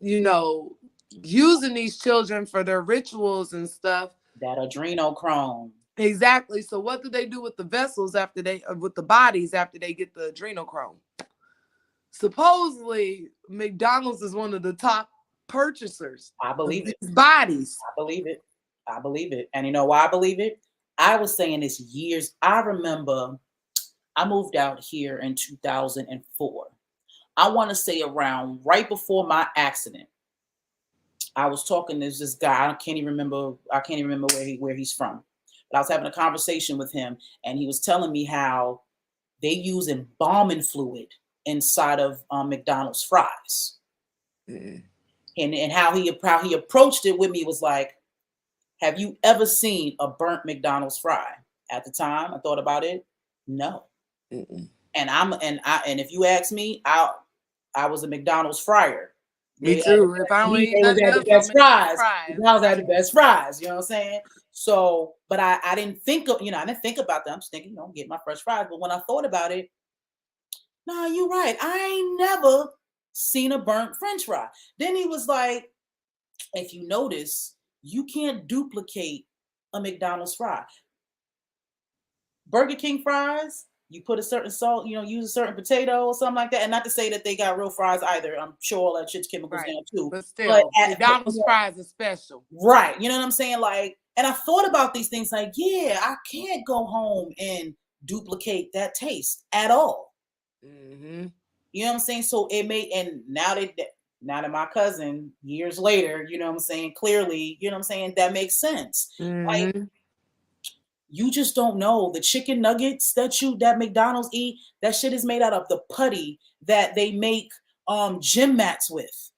S2: using these children for their rituals and stuff.
S1: That adrenochrome.
S2: Exactly. So what do they do with the vessels with the bodies after they get the adrenochrome? Supposedly, McDonald's is one of the top purchasers.
S1: I believe it.
S2: Bodies.
S1: I believe it. I believe it. And you know why I believe it? I was saying this years. I remember I moved out here in 2004. I want to say around right before my accident. I was talking to this guy. I can't even remember where he's from. But I was having a conversation with him, and he was telling me how they use embalming fluid inside of McDonald's fries.
S2: Mm.
S1: And how he approached it with me was like, have you ever seen a burnt McDonald's fry? At the time, I thought about it. No.
S2: Mm-mm.
S1: And if you ask me, I was a McDonald's fryer.
S2: Me too. If I don't eat nothing else,
S1: the best fries. McDonald's had the best fries. You know what I'm saying? So, but I didn't think of, I didn't think about that. I'm just thinking, get my fresh fries. But when I thought about it, nah, you're right. I ain't never seen a burnt French fry. Then he was like, if you notice, you can't duplicate a McDonald's fry. Burger King fries, you put a certain salt, use a certain potato or something like that. And not to say that they got real fries either. I'm sure all that shit's chemicals down too.
S2: But still, McDonald's fries are special.
S1: Right. You know what I'm saying? Like, and I thought about these things like, yeah, I can't go home and duplicate that taste at all.
S2: Mm-hmm.
S1: You know what I'm saying? So it made, and now that my cousin years later, you know what I'm saying, clearly, you know what I'm saying, that makes sense.
S2: Mm-hmm.
S1: Like, you just don't know the chicken nuggets that McDonald's eat. That shit is made out of the putty that they make gym mats with.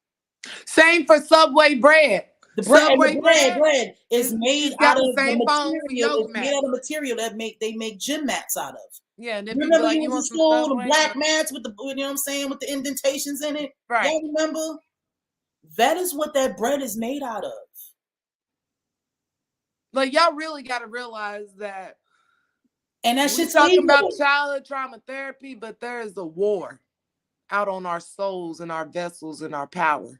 S2: Same for Subway bread.
S1: The bread is made out of the material. It's made out of material that they make gym mats out of.
S2: Yeah, and then
S1: remember you was in school, the black mats with the, you know what I'm saying, with the indentations in it.
S2: Right.
S1: Y'all remember? That is what that bread is made out of.
S2: Like, y'all really got to realize that.
S1: And that shit's
S2: talking about childhood trauma therapy, but there is a war out on our souls and our vessels and our power.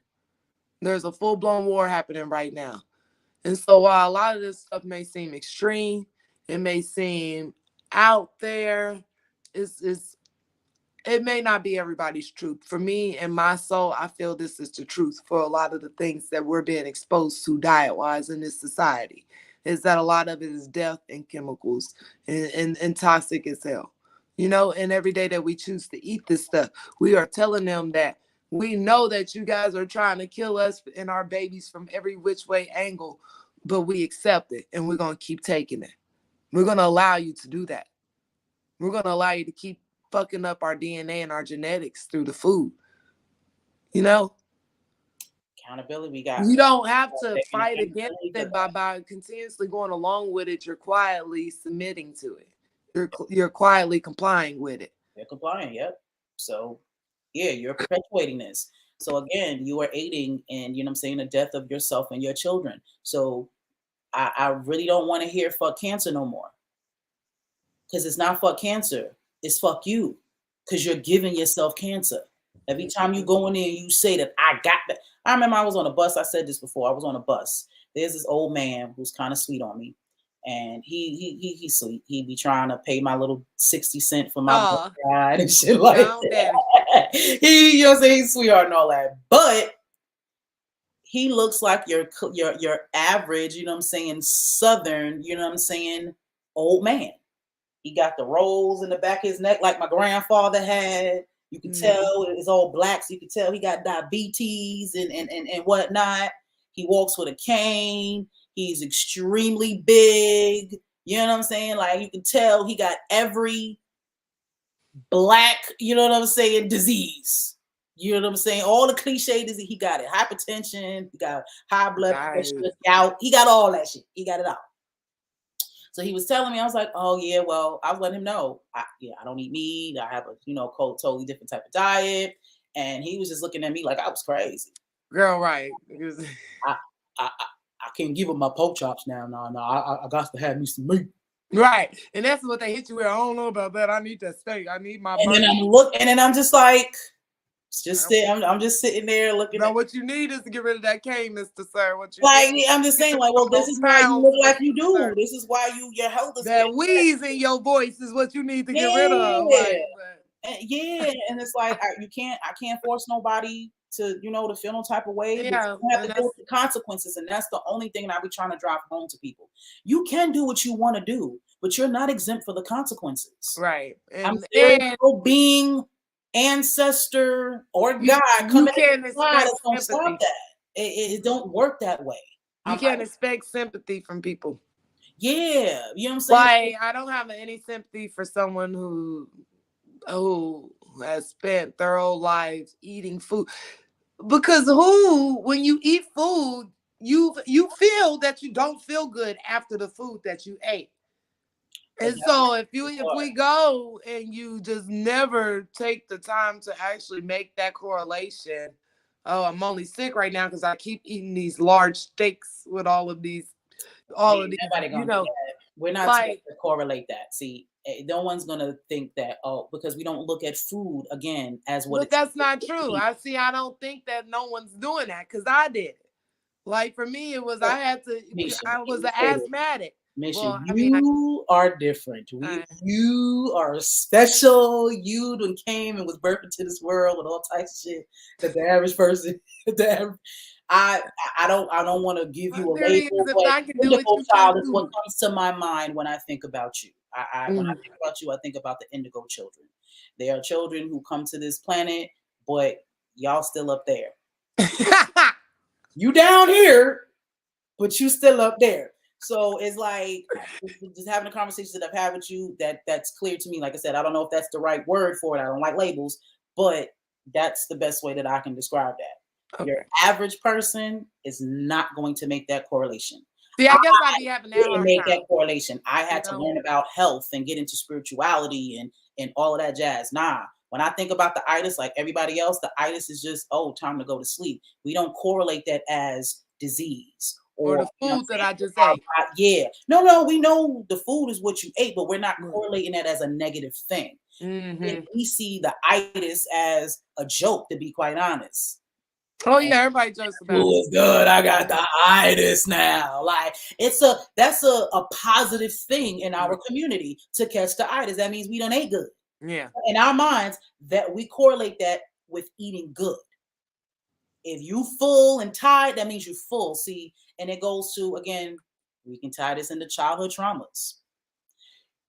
S2: There's a full-blown war happening right now. And so while a lot of this stuff may seem extreme, it may seem out there, it may not be everybody's truth. For me and my soul, I feel this is the truth for a lot of the things that we're being exposed to diet-wise in this society. Is that a lot of it is death and chemicals and toxic as hell. And every day that we choose to eat this stuff, we are telling them that we know that you guys are trying to kill us and our babies from every which way angle, but we accept it and we're going to keep taking it. We're going to allow you to do that. We're going to allow you to keep fucking up our DNA and our genetics through the food.
S1: Accountability.
S2: You don't have to fight against it by continuously going along with it. You're quietly submitting to it. You're quietly complying with it.
S1: You're complying, yep. So, yeah, you're perpetuating this. So again, you are aiding in, the death of yourself and your children. So I really don't want to hear fuck cancer no more. Because it's not fuck cancer. It's fuck you. Because you're giving yourself cancer. Every time you go in there and you say that I got that. I remember I was on a bus. I said this before. I was on a bus. There's this old man who's kind of sweet on me. And he's sweet. He be trying to pay my little 60 cents for my bus ride and shit like that. He's sweetheart and all that. But he looks like your average, Southern, old man. He got the rolls in the back of his neck like my grandfather had. You can tell it's all black, so you can tell he got diabetes and whatnot. He walks with a cane. He's extremely big. You know what I'm saying? Like, you can tell he got every black, disease. You know what I'm saying? All the cliche disease, he got it. Hypertension, he got high blood pressure, gout. He got all that shit. He got it all. So he was telling me, I was like, oh yeah, well, I was letting him know. I don't eat meat. I have a, totally different type of diet. And he was just looking at me like I was crazy.
S2: Girl, right.
S1: I can't give him my pork chops now. No, I got to have me some meat.
S2: Right. And that's what they hit you with. I don't know about that. I need that steak. I need my
S1: and then I'm just like, Just sit. I'm just sitting there looking
S2: Now,
S1: at.
S2: what you need is to get rid of that cane, Mr. Sir. What you
S1: Like,
S2: need
S1: I'm just
S2: is
S1: saying,
S2: to
S1: like, well,
S2: put
S1: this
S2: those
S1: is why you
S2: pounds,
S1: look like you
S2: Mr.
S1: do.
S2: Sir.
S1: This is why your health is
S2: That
S1: where it's
S2: wheeze in your voice is what you need to
S1: at.
S2: get rid of.
S1: Yeah.
S2: Like, but,
S1: Yeah, and it's like I can't force nobody to to feel no type of way, but
S2: yeah,
S1: you have
S2: and
S1: to deal
S2: that's
S1: with the consequences, and that's the only thing that I be trying to drive home to people. You can do what you want to do, but you're not exempt for the consequences.
S2: right.
S1: I'm very
S2: And
S1: pro being, ancestor, or God
S2: you
S1: coming at
S2: can't
S1: the side.
S2: expect
S1: Don't stop
S2: sympathy.
S1: that. It don't work that way.
S2: You can't expect sympathy from people.
S1: Yeah, you know what I'm saying?
S2: Like, I don't have any sympathy for someone who has spent their whole lives eating food. Because when you eat food, you feel that you don't feel good after the food that you ate. And so if we go and you just never take the time to actually make that correlation, oh, I'm only sick right now because I keep eating these large steaks with all of these,
S1: Nobody gonna do that. We're not supposed
S2: like,
S1: to correlate that. See, no one's gonna think that, oh, because we don't look at food again as what
S2: but
S1: it's
S2: that's not
S1: supposed to
S2: true.
S1: be.
S2: I don't think that no one's doing that because I did it. Like for me, it was
S1: So, Misha,
S2: I was an
S1: say this.
S2: asthmatic.
S1: Misha,
S2: Well, I mean,
S1: you are different. You are special. You done came and was birthed into this world with all types of shit that the average person, the average, I don't want to give you a
S2: there it is.
S1: label,
S2: If
S1: but
S2: I can do it,
S1: indigo
S2: you can
S1: child is what
S2: too.
S1: comes to my mind when I think about you. When I think about you, I think about the indigo children. They are children who come to this planet, but y'all still up there. You down here, but you still up there. So it's like just having a conversation that I've had with you that's clear to me. Like I said, I don't know if that's the right word for it. I don't like labels, but that's the best way that I can describe that.
S2: Okay.
S1: Your average person is not going to make that correlation.
S2: See, I guess I'd be having that
S1: Didn't
S2: hard
S1: make
S2: time.
S1: that correlation. I had to learn about health and get into spirituality and all of that jazz. Nah, when I think about the itis, like everybody else, the itis is just, oh, time to go to sleep. We don't correlate that as disease
S2: Or the
S1: you know
S2: food that I just ate.
S1: yeah. No, we know the food is what you ate, but we're not correlating that as a negative thing. We see the itis as a joke, to be quite honest.
S2: Oh yeah, everybody jokes about it.
S1: It's good. I got the itis now. Like that's a positive thing in our community to catch the itis. That means we don't ate good.
S2: Yeah.
S1: In our minds, that we correlate that with eating good. If you full and tired, that means you're full. See, and it goes to, again, we can tie this into childhood traumas.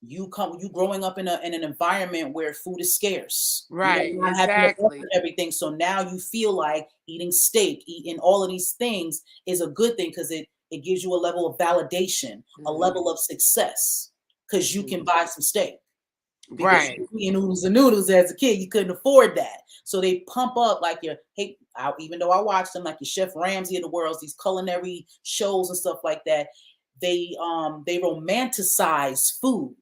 S1: You growing up in an environment where food is scarce,
S2: right?
S1: Exactly. Everything. So now you feel like eating steak, eating all of these things is a good thing because it gives you a level of validation, a level of success, because you can buy some steak. Because you were eating noodles and noodles as a kid, you couldn't afford that. So they pump up like even though I watched them, like your Chef Ramsay of the world, these culinary shows and stuff like that. They romanticize food.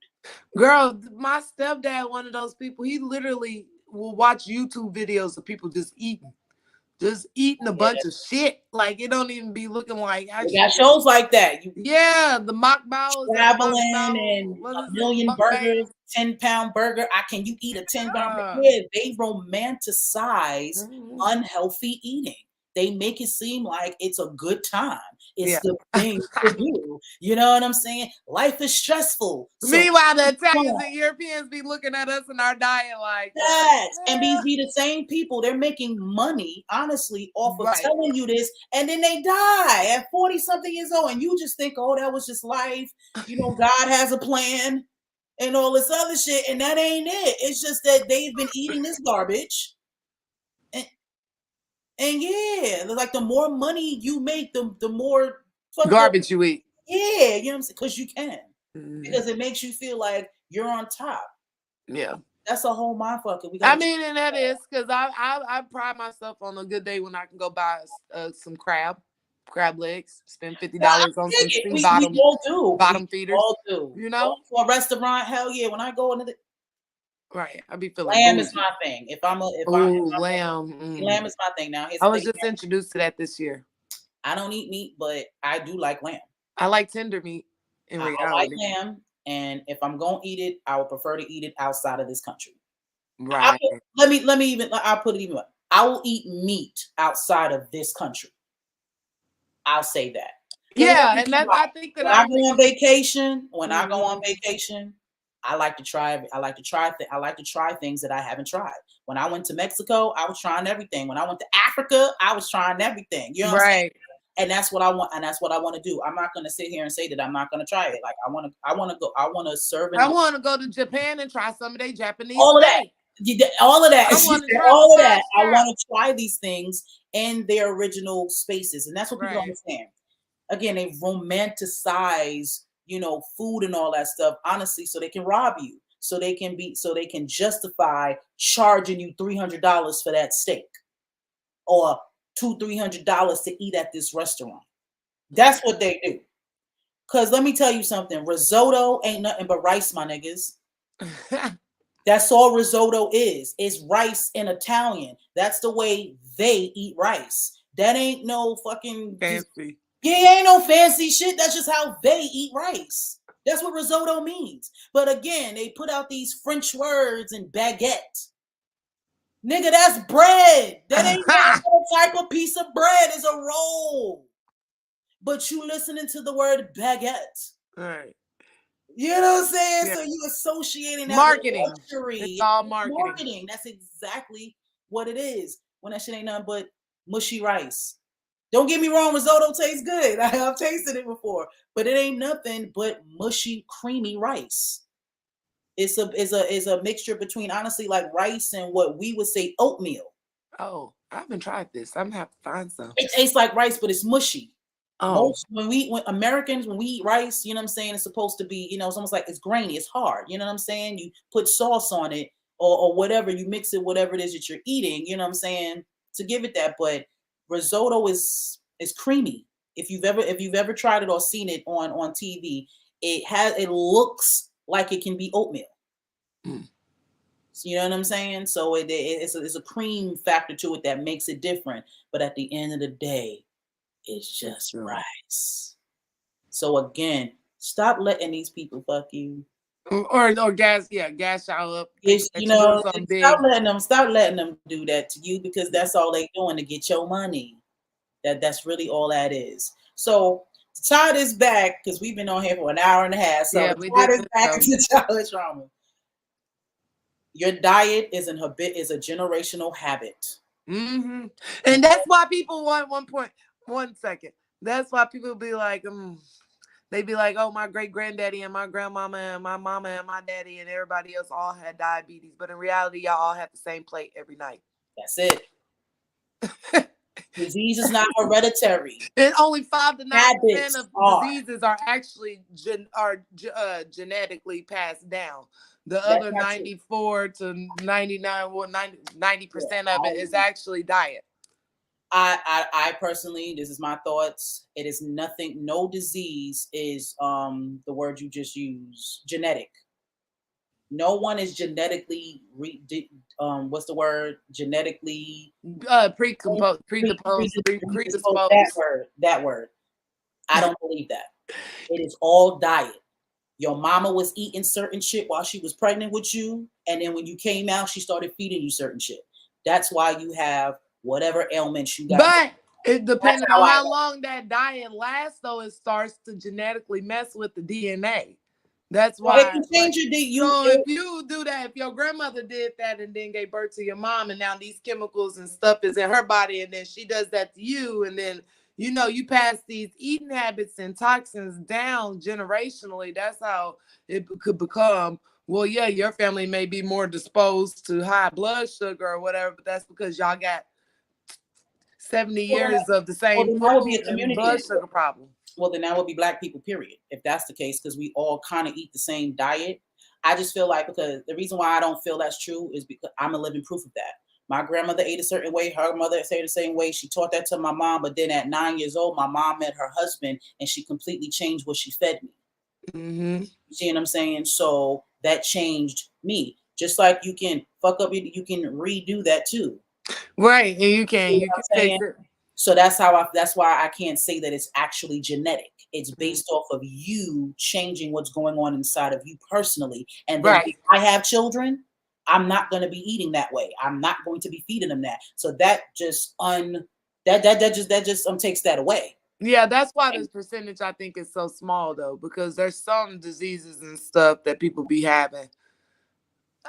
S2: Girl, my stepdad, one of those people, he literally will watch YouTube videos of people just eating a bunch of shit. Like it don't even be looking like.
S1: They got shows like that.
S2: The mukbangs,
S1: traveling and a million burgers, 10-pound burger. Can you eat a 10-pound burger? Yeah, they romanticize unhealthy eating. They make it seem like it's a good time. It's the thing to do. You know what I'm saying? Life is stressful.
S2: Meanwhile, the Italians and Europeans be looking at us and our diet like
S1: that. And these be the same people. They're making money, honestly, off of telling you this, and then they die at 40-something years old, and you just think, oh, that was just life. God has a plan and all this other shit, and that ain't it. It's just that they've been eating this garbage. And yeah, like the more money you make, the more
S2: garbage you eat.
S1: Yeah, you know what I'm saying? Because you can. Because it makes you feel like you're on top.
S2: Yeah.
S1: That's a whole mindfucker.
S2: And that is because I pride myself on a good day when I can go buy some crab legs, spend $50 on some sea bottom feeders.
S1: All do. Go to a restaurant, hell yeah. When I go into
S2: I be feeling
S1: lamb is my thing.
S2: lamb.
S1: Lamb is my thing. Now
S2: I was just introduced to that this year.
S1: I don't eat meat, but I do like lamb.
S2: I like tender meat in reality.
S1: I like lamb, and if I'm gonna eat it, I would prefer to eat it outside of this country.
S2: Right.
S1: Let me even. I'll put it even. I will eat meat outside of this country. I'll say that.
S2: Yeah, and that I think that
S1: when I go on vacation, I like to try things that I haven't tried. When I went to Mexico, I was trying everything. When I went to Africa, I was trying everything. You know what I'm saying? And that's what I want, and that's what I want to do. I'm not going to sit here and say that I'm not going to try it. Like I want to serve.
S2: I want to go to Japan and try some of their Japanese
S1: all of
S2: steak.
S1: that. All of that.
S2: I want to try
S1: all of that. I want to try these things in their original spaces, and that's what people don't understand. Again, they romanticize, food and all that stuff, honestly, so they can rob you, so they can justify charging you $300 for that steak, or $300 to eat at this restaurant. That's what they do. Cause let me tell you something, risotto ain't nothing but rice, my niggas. That's all risotto is. It's rice in Italian. That's the way they eat rice. That ain't no fucking
S2: fancy.
S1: Yeah, ain't no fancy shit. That's just how they eat rice. That's what risotto means. But again, they put out these French words and baguette. Nigga, that's bread. That ain't no type of piece of bread. It's a roll. But you listening to the word baguette.
S2: All right.
S1: You know what I'm saying? Yeah. So you associating that
S2: marketing.
S1: With luxury.
S2: It's all marketing.
S1: That's exactly what it is. When that shit ain't nothing but mushy rice. Don't get me wrong, risotto tastes good. I've tasted it before, but it ain't nothing but mushy, creamy rice. It's a mixture between, honestly, like rice and what we would say oatmeal.
S2: Oh, I haven't tried this. I'm gonna have to find some.
S1: It tastes like rice, but it's mushy.
S2: Oh.
S1: When Americans, when we eat rice, you know what I'm saying, it's supposed to be, it's almost like it's grainy, it's hard. You know what I'm saying? You put sauce on it or whatever, you mix it, whatever it is that you're eating, you know what I'm saying, to give it that. But risotto is creamy. If you've ever tried it or seen it on TV, it looks like it can be oatmeal. So, you know what I'm saying? So it's a cream factor to it that makes it different. But at the end of the day, it's just rice. So again, stop letting these people fuck you.
S2: Or gas y'all up.
S1: Stop letting them do that to you, because that's all they doing to get your money. That's really all that is. So to tie this back, because we've been on here for an hour and a half. So to tie this back into childhood trauma. Your diet is a generational habit.
S2: Mm-hmm. And that's why people want 1 second. That's why people be like, they be like, oh, my great granddaddy and my grandmama and my mama and my daddy and everybody else all had diabetes. But in reality, y'all all have the same plate every night.
S1: That's it. Disease is not hereditary.
S2: And only 5 to 9% of diseases are actually genetically passed down. The other 94 to 99, 90% of it is actually diet.
S1: I personally, this is my thoughts. It is nothing. No disease is the word you just used, genetic. No one is genetically what's the word? Genetically
S2: predisposed.
S1: That word. I don't believe that. It is all diet. Your mama was eating certain shit while she was pregnant with you, and then when you came out, she started feeding you certain shit. That's why you have whatever ailments you got.
S2: But it depends on how long that diet lasts, though, it starts to genetically mess with the DNA. That's why.
S1: It can change
S2: if you do that, if your grandmother did that and then gave birth to your mom, and now these chemicals and stuff is in her body, and then she does that to you, and then you pass these eating habits and toxins down generationally. That's how it could become. Well, yeah, your family may be more disposed to high blood sugar or whatever, but that's because y'all got 70 years of the same food and blood sugar problem.
S1: Well, then that would be Black people, period, if that's the case, because we all kind of eat the same diet. I just feel like, because the reason why I don't feel that's true is because I'm a living proof of that. My grandmother ate a certain way. Her mother ate the same way. She taught that to my mom. But then at 9 years old, my mom met her husband, and she completely changed what she fed me.
S2: Mm-hmm.
S1: You see what I'm saying? So that changed me. Just like you can fuck up, you can redo that too.
S2: Right, and you can fix it.
S1: So that's why I can't say that it's actually genetic. It's based off of you changing what's going on inside of you personally. And then if I have children, I'm not going to be eating that way. I'm not going to be feeding them that. So that just that just takes that away.
S2: Yeah, that's why this percentage I think is so small though, because there's some diseases and stuff that people be having.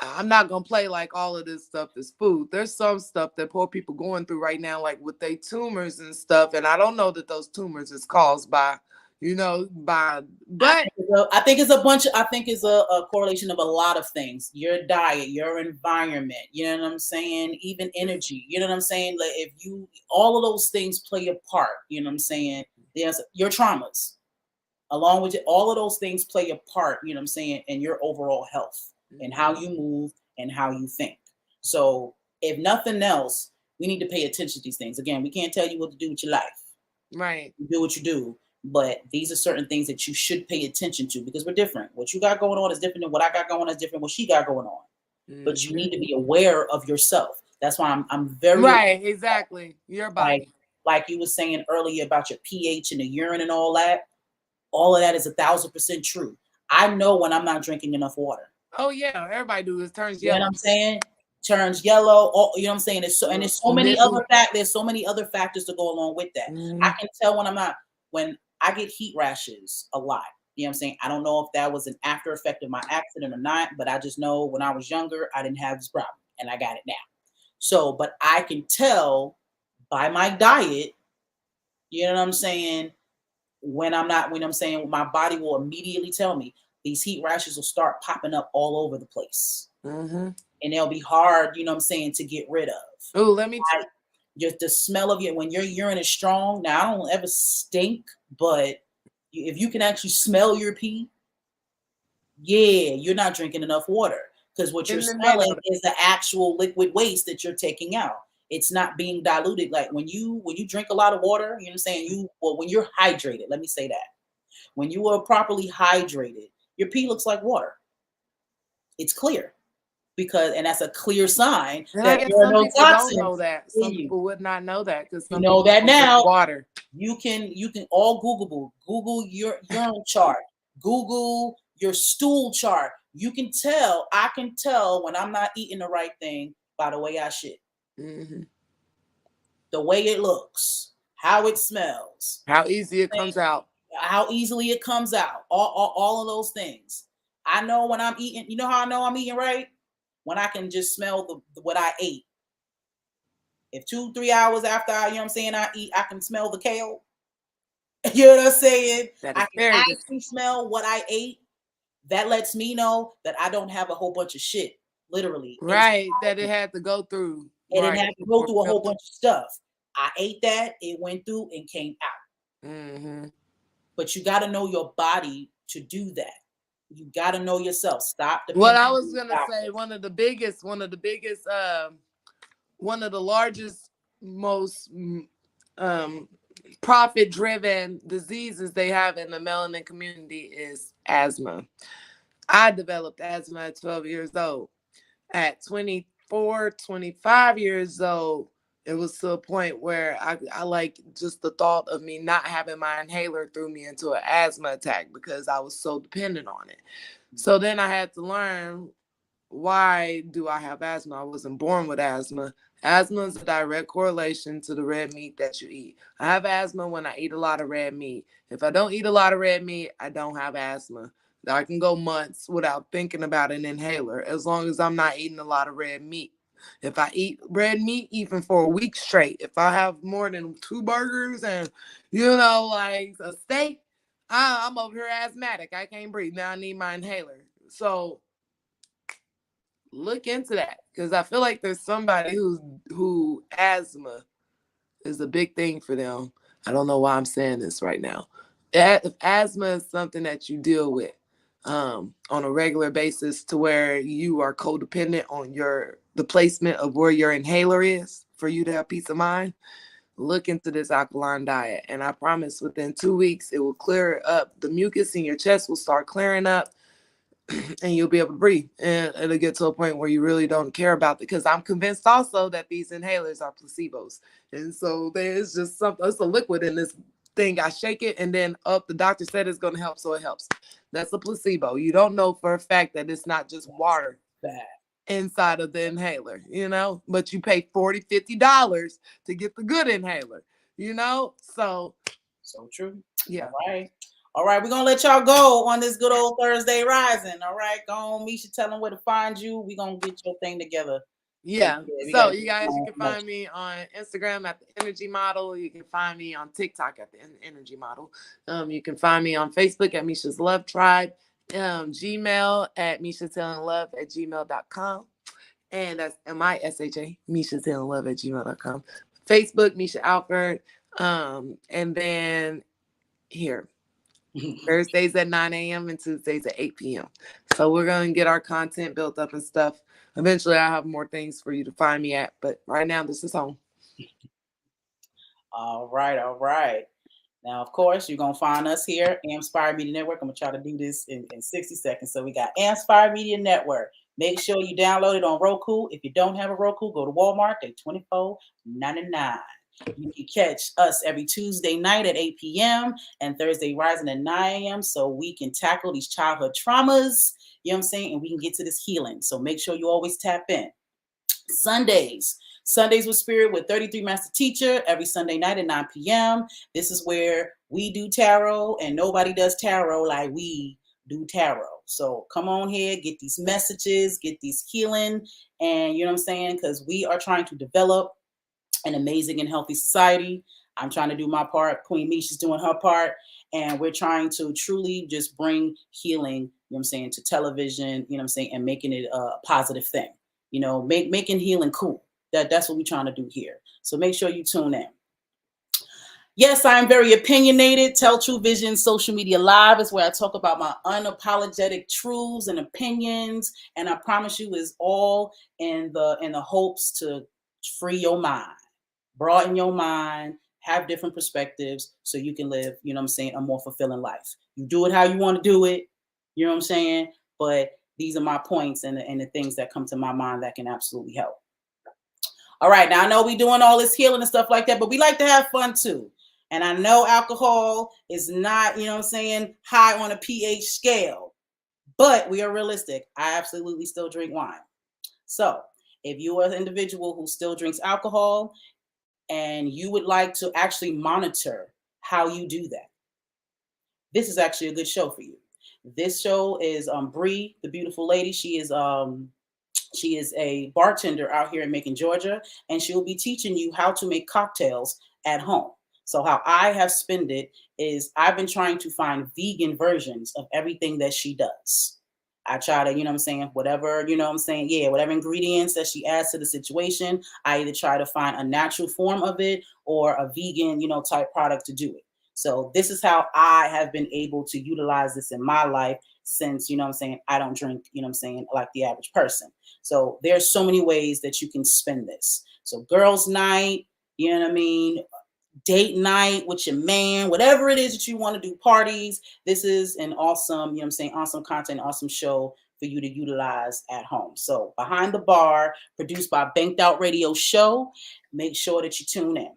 S2: I'm not gonna play like all of this stuff is food. There's some stuff that poor people going through right now, like with their tumors and stuff. And I don't know that those tumors is caused by, but
S1: I think it's a bunch of, I think it's a correlation of a lot of things. Your diet, your environment, you know what I'm saying? Even energy, you know what I'm saying? Like if you, all of those things play a part, you know what I'm saying? There's your traumas, along with it, all of those things play a part, you know what I'm saying, in your overall health and how you move and how you think. So if nothing else, we need to pay attention to these things. Again, we can't tell you what to do with your life.
S2: right.
S1: You do what you do. But these are certain things that you should pay attention to because we're different. What you got going on is different than what I got going on is different than what she got going on. But you need to be aware of yourself. That's why I'm very
S2: right, exactly. Your body.
S1: like you were saying earlier about your pH and the urine and all that. All of that is 1,000% true. I know when I'm not drinking enough water.
S2: Oh yeah, everybody do. It turns
S1: You know
S2: yellow.
S1: what I'm saying? Turns yellow. You know what I'm saying? There's so many other there's so many other factors to go along with that. I can tell when I get heat rashes a lot. You know what I'm saying? I don't know if that was an after effect of my accident or not, but I just know when I was younger, I didn't have this problem and I got it now. So, but I can tell by my diet, you know what I'm saying? When I'm saying my body will immediately tell me these heat rashes will start popping up all over the place. And they'll be hard, you know what I'm saying, to get rid of.
S2: Oh, let me
S1: just the smell of it when your urine is strong. Now I don't ever stink, but if you can actually smell your pee, yeah, you're not drinking enough water because what you're smelling is the actual liquid waste that you're taking out. It's not being diluted. Like when you drink a lot of water, you know what I'm saying? When you're hydrated, let me say that. When you are properly hydrated, your pee looks like water. It's clear. And that's a clear sign that there are no toxins.
S2: Don't know that. Some people would not know that because
S1: you know that now. Water. You can all Google your urine chart, Google your stool chart. You can tell. I can tell when I'm not eating the right thing by the way I shit, the way it looks, how it smells,
S2: how easy it comes out,
S1: how easily it comes out. All of those things. I know when I'm eating. You know how I know I'm eating right? When I can just smell what I ate. If 2-3 hours after you know what I'm saying, I eat, I can smell the kale. You know what I'm saying? I can actually smell what I ate. That lets me know that I don't have a whole bunch of shit, literally.
S2: Right, that it had to go through.
S1: It didn't have to go through a whole bunch of stuff. I ate that, it went through and came out. But you got to know your body to do that. You got to know yourself. Stop depending.
S2: What I was gonna say, one of the largest, most profit-driven diseases they have in the melanin community is asthma. I developed asthma at 12 years old. At 24, 25 years old, it was to a point where I like just the thought of me not having my inhaler threw me into an asthma attack because I was so dependent on it. So then I had to learn, why do I have asthma? I wasn't born with asthma. Asthma is a direct correlation to the red meat that you eat. I have asthma when I eat a lot of red meat. If I don't eat a lot of red meat, I don't have asthma. I can go months without thinking about an inhaler as long as I'm not eating a lot of red meat. If I eat red meat even for a week straight, if I have more than 2 burgers and, like a steak, I'm over here asthmatic. I can't breathe. Now I need my inhaler. So look into that, because I feel like there's somebody who asthma is a big thing for them. I don't know why I'm saying this right now. If asthma is something that you deal with on a regular basis to where you are codependent on the placement of where your inhaler is for you to have peace of mind, look into this alkaline diet. And I promise within 2 weeks, it will clear up. The mucus in your chest will start clearing up and you'll be able to breathe. And it'll get to a point where you really don't care about it. Because I'm convinced also that these inhalers are placebos. And so there's just something, it's a liquid in this thing. I shake it and then the doctor said it's going to help. So it helps. That's a placebo. You don't know for a fact that it's not just water.
S1: Bad.
S2: inside of the inhaler, you know, but you pay $40-$50 to get the good inhaler, you know. So
S1: true.
S2: yeah.
S1: All right, we're gonna let y'all go on this good old Thursday rising. All right, go on, Misha, tell them where to find you. We're gonna get your thing together.
S2: Yeah. So you guys, you can find me on Instagram at the Energy Model. You can find me on TikTok at the Energy Model. You can find me on Facebook at Misha's Love Tribe. Gmail at mishatellinglove@gmail.com. And that's MISHA, mishatellinglove@gmail.com. Facebook, Misha Alford. And then here, Thursdays at 9 a.m. and Tuesdays at 8 p.m. So we're going to get our content built up and stuff. Eventually, I'll have more things for you to find me at. But right now, this is home.
S1: All right. Now, of course, you're going to find us here, Inspired Media Network. I'm going to try to do this in 60 seconds. So we got Inspired Media Network. Make sure you download it on Roku. If you don't have a Roku, go to Walmart. They're $24.99. You can catch us every Tuesday night at 8 p.m. and Thursday rising at 9 a.m. so we can tackle these childhood traumas, you know what I'm saying, and we can get to this healing. So make sure you always tap in. Sundays with Spirit with 33 Master Teacher every Sunday night at 9 p.m. This is where we do tarot, and nobody does tarot like we do tarot. So come on here, get these messages, get these healing, and you know what I'm saying, because we are trying to develop an amazing and healthy society. I'm trying to do my part. Queen Misha's doing her part. And we're trying to truly just bring healing, you know what I'm saying, to television, you know what I'm saying, and making it a positive thing. You know, making healing cool. That's what we're trying to do here. So make sure you tune in. Yes, I'm very opinionated. Tell True Vision Social Media Live is where I talk about my unapologetic truths and opinions. And I promise you, is all in the hopes to free your mind, broaden your mind, have different perspectives so you can live, you know what I'm saying, a more fulfilling life. You do it how you want to do it, you know what I'm saying? But these are my points and the things that come to my mind that can absolutely help. All right, now I know we're doing all this healing and stuff like that, but we like to have fun too. And I know alcohol is not, you know what I'm saying, high on a pH scale, but we are realistic. I absolutely still drink wine. So if you are an individual who still drinks alcohol and you would like to actually monitor how you do that, this is actually a good show for you. This show is Bree, the beautiful lady. She is a bartender out here in Macon, Georgia, and she'll be teaching you how to make cocktails at home. So how I have spent it is I've been trying to find vegan versions of everything that she does. I try to, you know what I'm saying, whatever, you know what I'm saying, whatever ingredients that she adds to the situation, I either try to find a natural form of it or a vegan, you know, type product to do it. So this is how I have been able to utilize this in my life since, you know what I'm saying, I don't drink, you know what I'm saying, like the average person. So there's so many ways that you can spend this. So girls' night, you know what I mean, date night with your man, whatever it is that you want to do, parties. This is an awesome, you know what I'm saying, awesome content, awesome show for you to utilize at home. So Behind the Bar, produced by Banked Out Radio Show. Make sure that you tune in.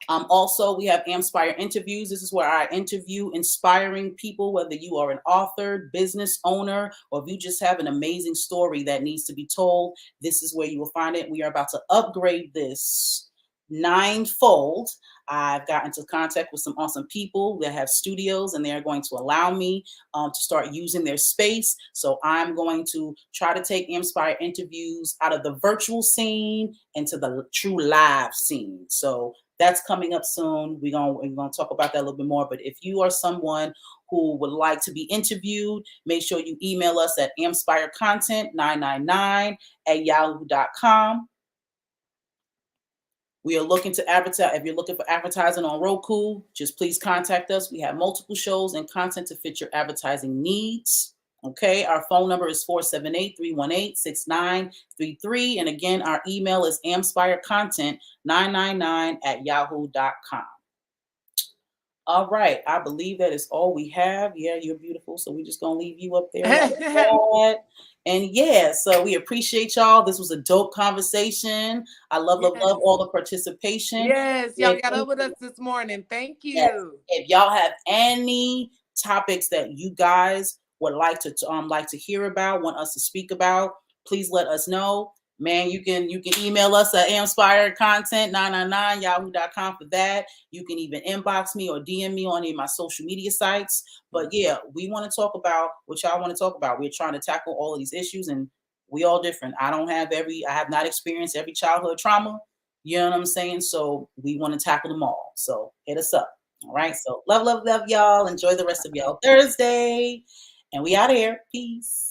S1: Also, we have Amspire Interviews. This is where I interview inspiring people, whether you are an author, business owner, or if you just have an amazing story that needs to be told. This is where you will find it. We are about to upgrade this ninefold. I've gotten into contact with some awesome people that have studios, and they're going to allow me to start using their space. So I'm going to try to take Inspire Interviews out of the virtual scene into the true live scene. So that's coming up soon. We're gonna talk about that a little bit more. But if you are someone who would like to be interviewed, make sure you email us at amspirecontent999@yahoo.com. We are looking to advertise. If you're looking for advertising on Roku, just please contact us. We have multiple shows and content to fit your advertising needs. Okay, our phone number is 478-318-6933. And again, our email is amspirecontent999@yahoo.com. All right, I believe that is all we have. Yeah, you're beautiful. So we're just going to leave you up there like that. And yeah, so we appreciate y'all. This was a dope conversation. I love all the participation.
S2: Yes, y'all got up with us this morning. Thank you. Yes.
S1: If y'all have any topics that you guys would like to hear about, want us to speak about, please let us know. Man, you can email us at inspiredcontent999yahoo.com for that. You can even inbox me or DM me on any of my social media sites. But yeah, we want to talk about what y'all want to talk about. We're trying to tackle all of these issues, and we all different. I have not experienced every childhood trauma. You know what I'm saying? So we want to tackle them all. So hit us up. All right. So love, love, love y'all. Enjoy the rest of y'all Thursday. And we out of here. Peace.